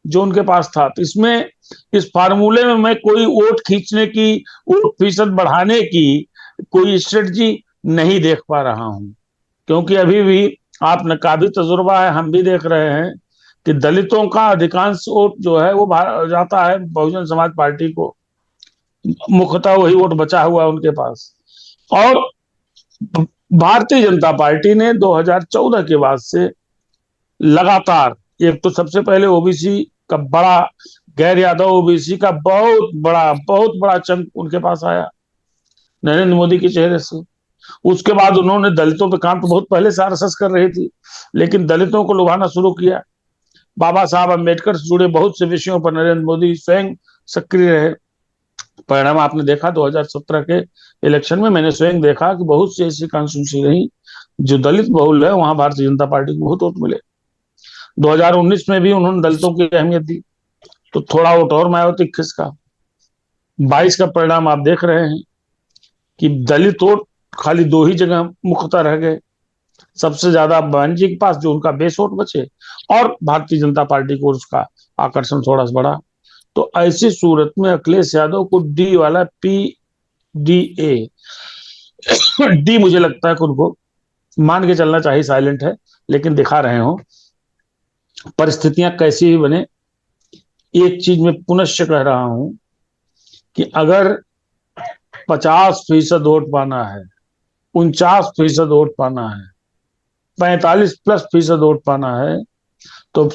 जो उनके पास था। तो इसमें इस फार्मूले में मैं कोई वोट खींचने की, वोट फीसद बढ़ाने की कोई स्ट्रेटजी नहीं देख पा रहा हूं, क्योंकि अभी भी आपने का भी तजुर्बा है, हम भी देख रहे हैं कि दलितों का अधिकांश वोट जो है वो जाता है बहुजन समाज पार्टी को, मुख्यतः वही वोट बचा हुआ है उनके पास। और भारतीय जनता पार्टी ने 2014 के बाद से लगातार, एक तो सबसे पहले ओबीसी का बड़ा, गैर यादव ओबीसी का बहुत बड़ा चंक उनके पास आया नरेंद्र मोदी के चेहरे से। उसके बाद उन्होंने दलितों पे काम तो बहुत पहले से आरएसएस कर रही थी, लेकिन दलितों को लुभाना शुरू किया। बाबा साहब अम्बेडकर से जुड़े बहुत से विषयों पर नरेंद्र मोदी स्वयं सक्रिय रहे। परिणाम आपने देखा 2017 के इलेक्शन में, मैंने स्वयं देखा कि बहुत सी ऐसी कॉन्स्टिट्यूंसी रही जो दलित बहुल है, वहां भारतीय जनता पार्टी को बहुत वोट मिले। 2019 में भी उन्होंने दलितों की अहमियत दी, तो थोड़ा वोट और मायावती खिसका। 22 का परिणाम आप देख रहे हैं कि दलित वोट खाली 2 ही जगह मुख्यतः रह गए, सबसे ज्यादा बयान जी के पास जो उनका बेस वोट बचे, और भारतीय जनता पार्टी को उसका आकर्षण थोड़ा सा बढ़ा। तो ऐसी सूरत में अखिलेश यादव को डी वाला पीडीए डी मुझे लगता है कि उनको मान के चलना चाहिए, साइलेंट है लेकिन दिखा रहे हो। परिस्थितियां कैसी भी बने, एक चीज मैं पुनश्च कह रहा हूं कि अगर 50% वोट पाना है, 49% वोट पाना है, 45+% वोट पाना है, तो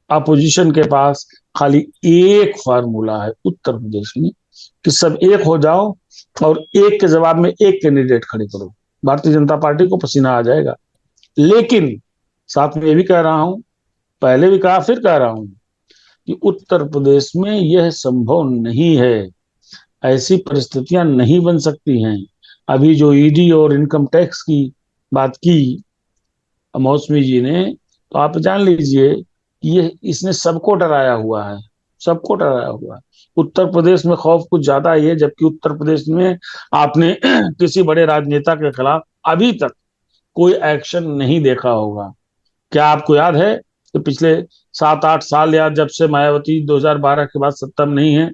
अपोजिशन के पास खाली एक फार्मूला है उत्तर प्रदेश में कि सब एक हो जाओ और एक के जवाब में एक कैंडिडेट खड़े करो। भारतीय जनता पार्टी को पसीना आ जाएगा। लेकिन साथ में ये भी कह रहा हूं, पहले भी कहा फिर कह रहा हूं, कि उत्तर प्रदेश में यह संभव नहीं है, ऐसी परिस्थितियां नहीं बन सकती हैं। अभी जो ईडी और इनकम टैक्स की बात की मौसमी जी ने, तो आप जान लीजिए कि ये इसने सबको डराया हुआ है, सबको डराया हुआ है। उत्तर प्रदेश में खौफ कुछ ज्यादा ही है, जबकि उत्तर प्रदेश में आपने किसी बड़े राजनेता के खिलाफ अभी तक कोई एक्शन नहीं देखा होगा। क्या आपको याद है कि पिछले 7-8 साल या जब से मायावती 2012 के बाद सत्ता में नहीं है,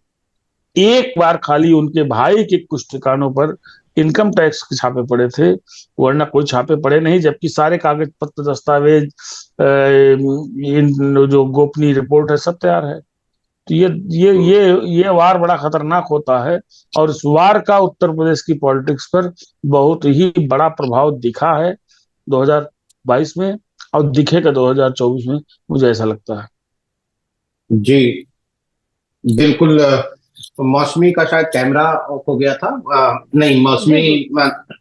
एक बार खाली उनके भाई के कुछ ठिकानों पर इनकम टैक्स के छापे पड़े थे, वरना कोई छापे पड़े नहीं, जबकि सारे कागज पत्र दस्तावेज इन जो गोपनीय रिपोर्ट है सब तैयार है। तो ये वार बड़ा खतरनाक होता है, और इस वार का उत्तर प्रदेश की पॉलिटिक्स पर बहुत ही बड़ा प्रभाव दिखा है 2022 में, और दिखेगा 2024 में, मुझे ऐसा लगता है। जी बिल्कुल। मौसमी का शायद कैमरा ऑफ हो गया था। नहीं, मौसमी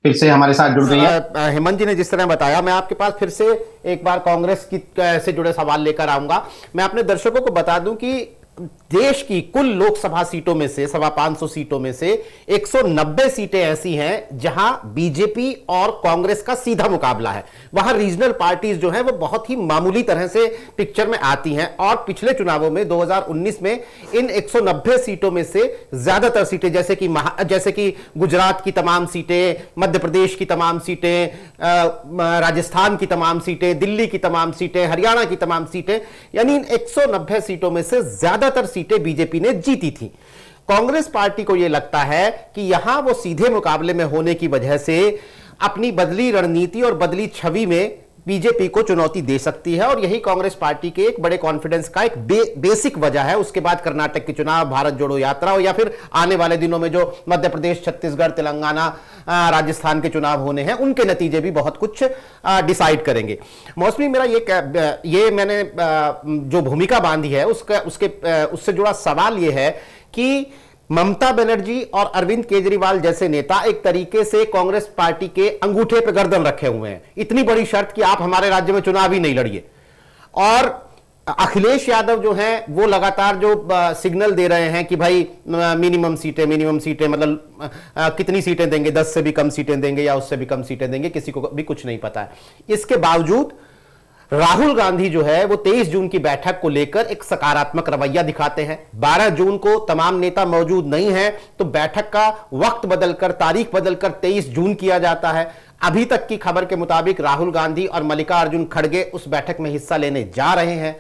फिर से हमारे साथ जुड़ गई है। हेमंत जी ने जिस तरह बताया, मैं आपके पास फिर से एक बार कांग्रेस की से जुड़े सवाल लेकर आऊंगा। मैं अपने दर्शकों को बता दूं कि देश की कुल लोकसभा सीटों में से 550 सीटों में से 190 सीटें ऐसी हैं जहां बीजेपी और कांग्रेस का सीधा मुकाबला है। वहां रीजनल पार्टीज जो हैं वो बहुत ही मामूली तरह से पिक्चर में आती हैं, और पिछले चुनावों में 2019 में इन 190 सीटों में से ज्यादातर सीटें जैसे कि गुजरात की तमाम सीटें, मध्य प्रदेश की तमाम सीटें, राजस्थान की तमाम सीटें, दिल्ली की तमाम सीटें, हरियाणा की तमाम सीटें, यानी इन 190 सीटों में से ज्यादातर सीटें बीजेपी ने जीती थी। कांग्रेस पार्टी को यह लगता है कि यहां वो सीधे मुकाबले में होने की वजह से अपनी बदली रणनीति और बदली छवि में बीजेपी को चुनौती दे सकती है, और यही कांग्रेस पार्टी के एक बड़े कॉन्फिडेंस का एक बेसिक वजह है। उसके बाद कर्नाटक के चुनाव, भारत जोड़ो यात्रा, या फिर आने वाले दिनों में जो मध्य प्रदेश, छत्तीसगढ़, तेलंगाना, राजस्थान के चुनाव होने हैं, उनके नतीजे भी बहुत कुछ डिसाइड करेंगे। मौसमी, मेरा ये मैंने जो भूमिका बांधी है उससे जुड़ा सवाल यह है कि ममता बनर्जी और अरविंद केजरीवाल जैसे नेता एक तरीके से कांग्रेस पार्टी के अंगूठे पर गर्दन रखे हुए हैं। इतनी बड़ी शर्त कि आप हमारे राज्य में चुनाव ही नहीं लड़िए, और अखिलेश यादव जो हैं वो लगातार जो सिग्नल दे रहे हैं कि भाई मिनिमम सीटें, मतलब कितनी सीटें देंगे, 10 से भी कम सीटें देंगे या उससे भी कम सीटें देंगे, किसी को भी कुछ नहीं पता है। इसके बावजूद राहुल गांधी जो है वो 23 जून की बैठक को लेकर एक सकारात्मक रवैया दिखाते हैं। 12 जून को तमाम नेता मौजूद नहीं है, तो बैठक का वक्त बदलकर, तारीख बदलकर 23 जून किया जाता है। अभी तक की खबर के मुताबिक राहुल गांधी और मल्लिकार्जुन खड़गे उस बैठक में हिस्सा लेने जा रहे हैं।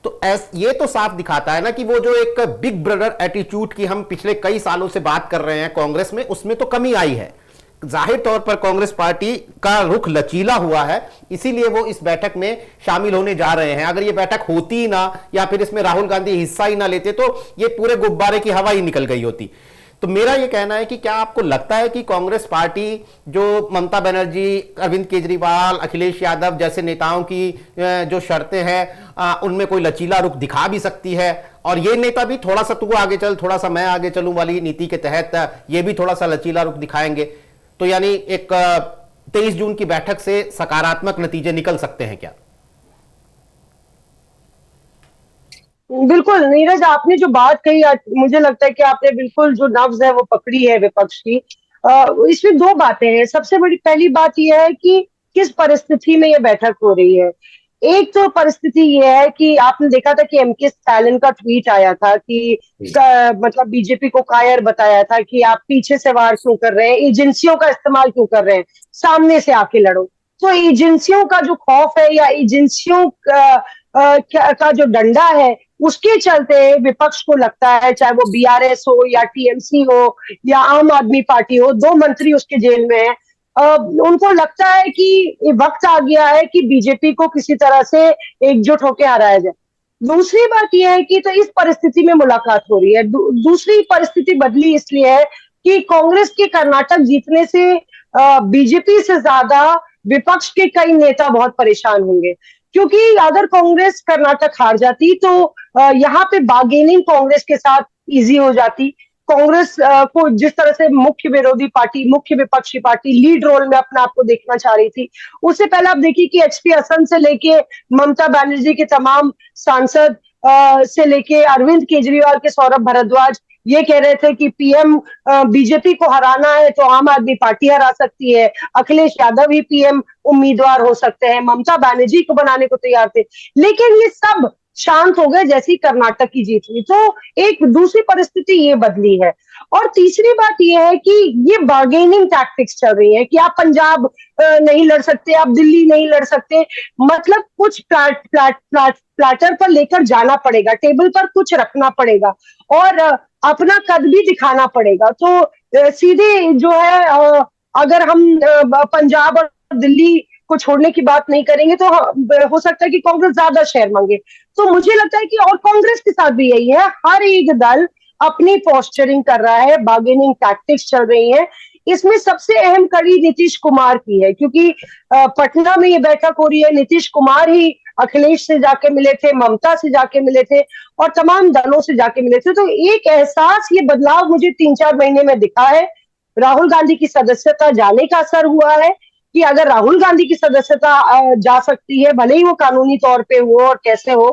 तो ये तो साफ दिखाता है ना कि वो जो एक बिग ब्रदर एटीट्यूड की हम पिछले कई सालों से बात कर रहे हैं कांग्रेस में, उसमें तो कमी आई है। जाहिर तौर पर कांग्रेस पार्टी का रुख लचीला हुआ है, इसीलिए वो इस बैठक में शामिल होने जा रहे हैं। अगर ये बैठक होती ही ना, या फिर इसमें राहुल गांधी हिस्सा ही ना लेते, तो ये पूरे गुब्बारे की हवा ही निकल गई होती। तो मेरा ये कहना है कि क्या आपको लगता है कि कांग्रेस पार्टी जो ममता बनर्जी, अरविंद केजरीवाल, अखिलेश यादव जैसे नेताओं की जो शर्तें हैं उनमें कोई लचीला रुख दिखा भी सकती है, और ये नेता भी थोड़ा सा तू आगे चल, थोड़ा सा मैं आगे चलूं वाली नीति के तहत ये भी थोड़ा सा लचीला रुख दिखाएंगे? तो यानी एक 23 जून की बैठक से सकारात्मक नतीजे निकल सकते हैं क्या? बिल्कुल नीरज, आपने जो बात कही, मुझे लगता है कि आपने बिल्कुल जो नब्ज है वो पकड़ी है विपक्ष की। इसमें दो बातें हैं। सबसे बड़ी पहली बात यह है कि किस परिस्थिति में यह बैठक हो रही है। एक तो परिस्थिति ये है कि आपने देखा था कि एमके स्टालिन का ट्वीट आया था कि मतलब बीजेपी को कायर बताया था कि आप पीछे से वार क्यों कर रहे हैं, एजेंसियों का इस्तेमाल क्यों कर रहे हैं, सामने से आके लड़ो। तो एजेंसियों का जो खौफ है या एजेंसियों का जो डंडा है, उसके चलते विपक्ष को लगता है, चाहे वो बीआरएस हो या टीएमसी हो या आम आदमी पार्टी हो, 2 मंत्री उसके जेल में है, उनको लगता है कि वक्त आ गया है कि बीजेपी को किसी तरह से एकजुट होकर हराया जाए। दूसरी बात यह है कि तो इस परिस्थिति में मुलाकात हो रही है। दूसरी परिस्थिति बदली इसलिए है कि कांग्रेस के कर्नाटक जीतने से बीजेपी से ज्यादा विपक्ष के कई नेता बहुत परेशान होंगे, क्योंकि अगर कांग्रेस कर्नाटक हार जाती तो यहाँ पे बार्गेनिंग कांग्रेस के साथ इजी हो जाती। कांग्रेस को जिस तरह से मुख्य विरोधी पार्टी, मुख्य विपक्षी पार्टी लीड रोल में अपना आपको देखना चाह रही थी, उससे पहले आप देखिए कि एचपी असम से लेके ममता बनर्जी के तमाम सांसद से लेके अरविंद केजरीवाल के सौरभ भारद्वाज ये कह रहे थे कि पीएम बीजेपी को हराना है तो आम आदमी पार्टी हरा सकती है, अखिलेश यादव ही पीएम उम्मीदवार हो सकते हैं, ममता बनर्जी को बनाने को तैयार थे। लेकिन ये सब शांत हो गए जैसे ही कर्नाटक की जीत हुई। तो एक दूसरी परिस्थिति ये बदली है। और तीसरी बात ये है कि ये बार्गेनिंग टैक्टिक्स चल रही है कि आप पंजाब नहीं लड़ सकते, आप दिल्ली नहीं लड़ सकते, मतलब कुछ प्लाटर पर लेकर जाना पड़ेगा, टेबल पर कुछ रखना पड़ेगा और अपना कद भी दिखाना पड़ेगा। तो सीधे जो है अगर हम पंजाब और दिल्ली को छोड़ने की बात नहीं करेंगे तो हो सकता है कि कांग्रेस ज्यादा शेयर मांगे। तो मुझे लगता है कि और कांग्रेस के साथ भी यही है, हर एक दल अपनी पोस्चरिंग कर रहा है, बार्गेनिंग टैक्टिक्स चल रही है। इसमें सबसे अहम कड़ी नीतीश कुमार की है क्योंकि पटना में ये बैठक हो रही है, नीतीश कुमार ही अखिलेश से जाके मिले थे, ममता से जाके मिले थे और तमाम दलों से जाके मिले थे। तो एक एहसास, ये बदलाव मुझे 3-4 महीने में दिखा है। राहुल गांधी की सदस्यता जाने का असर हुआ है कि अगर राहुल गांधी की सदस्यता जा सकती है, भले ही वो कानूनी तौर पे हो और कैसे हो,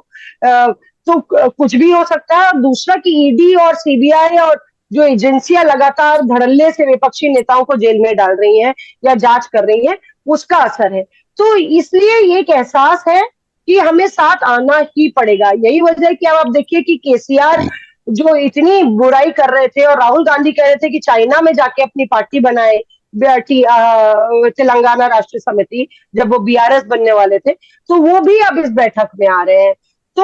तो कुछ भी हो सकता है। और दूसरा कि ईडी और सीबीआई और जो एजेंसियां लगातार धड़ल्ले से विपक्षी नेताओं को जेल में डाल रही हैं या जांच कर रही हैं, उसका असर है। तो इसलिए ये एक एहसास है कि हमें साथ आना ही पड़ेगा। यही वजह है कि अब आप देखिए कि केसीआर जो इतनी बुराई कर रहे थे और राहुल गांधी कह रहे थे कि चाइना में जाके अपनी पार्टी बनाए, तेलंगाना राष्ट्रीय समिति, जब वो बीआरएस बनने वाले थे, तो वो भी अब इस बैठक में आ रहे हैं। तो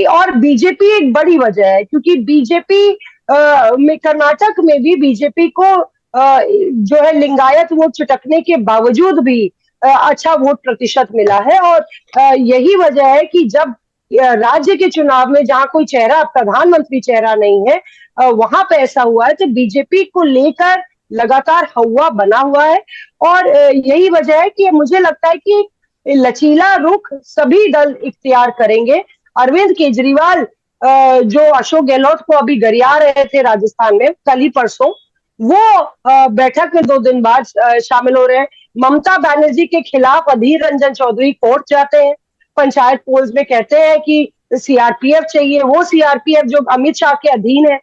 और बीजेपी एक बड़ी वजह है क्योंकि बीजेपी में कर्नाटक में भी बीजेपी को जो है लिंगायत वोट चुटकने के बावजूद भी अच्छा वोट प्रतिशत मिला है। और यही वजह है कि जब राज्य के चुनाव में जहां कोई चेहरा, प्रधानमंत्री चेहरा नहीं है, वहां पे ऐसा हुआ है, तो बीजेपी को लेकर लगातार हवा बना हुआ है। और यही वजह है कि मुझे लगता है कि लचीला रुख सभी दल इख्तियार करेंगे। अरविंद केजरीवाल जो अशोक गहलोत को अभी गरिया रहे थे राजस्थान में कल ही परसों, वो बैठक में 2 दिन बाद शामिल हो रहे हैं। ममता बनर्जी के खिलाफ अधीर रंजन चौधरी कोर्ट जाते हैं, पंचायत पोल्स में कहते हैं कि सीआरपीएफ चाहिए, वो सीआरपीएफ जो अमित शाह के अधीन है।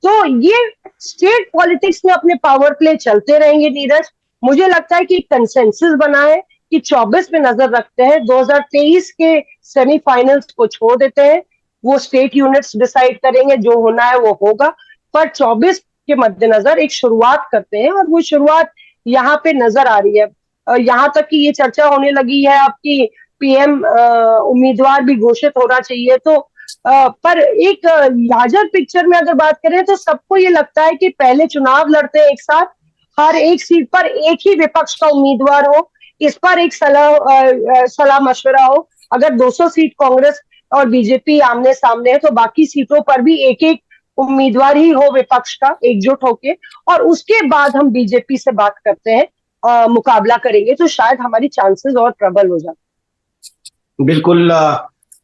तो ये स्टेट पॉलिटिक्स में अपने पावर प्ले चलते रहेंगे नीरज। मुझे लगता है कि कंसेंसस बना है कि 24 में नजर रखते हैं, 2023 के सेमीफाइनल्स को छोड़ देते हैं, वो स्टेट यूनिट्स डिसाइड करेंगे, जो होना है वो होगा, पर 24 के मद्देनजर एक शुरुआत करते हैं और वो शुरुआत यहाँ पे नजर आ रही है। यहाँ तक कि ये चर्चा होने लगी है आपकी पीएम उम्मीदवार भी घोषित होना चाहिए। तो पर एक लार्जर पिक्चर में अगर बात करें तो सबको ये लगता है कि पहले चुनाव लड़ते हैं एक साथ, हर एक सीट पर एक ही विपक्ष का उम्मीदवार हो, इस पर एक सलाह मशवरा हो। अगर 200 सीट कांग्रेस और बीजेपी आमने सामने है तो बाकी सीटों पर भी एक एक उम्मीदवार ही हो विपक्ष का, एकजुट होके, और उसके बाद हम बीजेपी से बात करते हैं, मुकाबला करेंगे, तो शायद हमारी चांसेस और प्रबल हो जाए। बिल्कुल।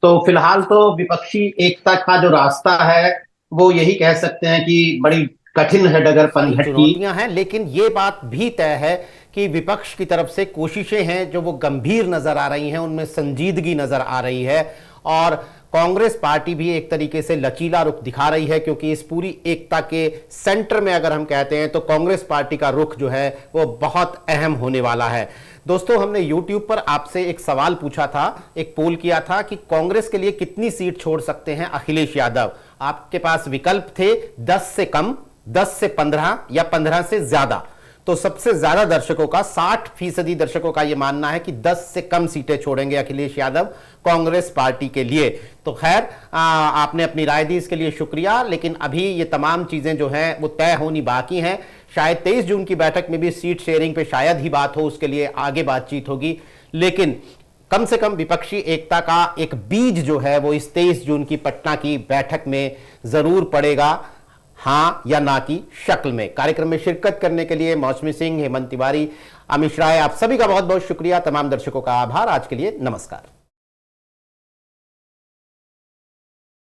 तो फिलहाल तो विपक्षी एकता का जो रास्ता है वो यही कह सकते हैं कि बड़ी कठिन है डगर पनघट की। चुनौतियां हैं, लेकिन ये बात भी तय है कि विपक्ष की तरफ से कोशिशें हैं जो वो गंभीर नजर आ रही हैं, उनमें संजीदगी नजर आ रही है। और कांग्रेस पार्टी भी एक तरीके से लचीला रुख दिखा रही है क्योंकि इस पूरी एकता के सेंटर में अगर हम कहते हैं तो कांग्रेस पार्टी का रुख जो है वो बहुत अहम होने वाला है। दोस्तों, हमने YouTube पर आपसे एक सवाल पूछा था, एक पोल किया था कि कांग्रेस के लिए कितनी सीट छोड़ सकते हैं अखिलेश यादव। आपके पास विकल्प थे 10 से कम, 10 से 15 या 15 से ज्यादा। तो सबसे ज्यादा दर्शकों का, 60% दर्शकों का यह मानना है कि 10 से कम सीटें छोड़ेंगे अखिलेश यादव कांग्रेस पार्टी के लिए। तो खैर, आपने अपनी राय दी, इसके लिए शुक्रिया। लेकिन अभी ये तमाम चीजें जो हैं वो तय होनी बाकी हैं। शायद 23 जून की बैठक में भी सीट शेयरिंग पे शायद ही बात हो, उसके लिए आगे बातचीत होगी। लेकिन कम से कम विपक्षी एकता का एक बीज जो है वो इस 23 जून की पटना की बैठक में जरूर पड़ेगा, हाँ या ना की शक्ल में। कार्यक्रम में शिरकत करने के लिए मौसमी सिंह, हेमंत तिवारी, अमिश राय, आप सभी का बहुत बहुत शुक्रिया। तमाम दर्शकों का आभार। आज के लिए नमस्कार।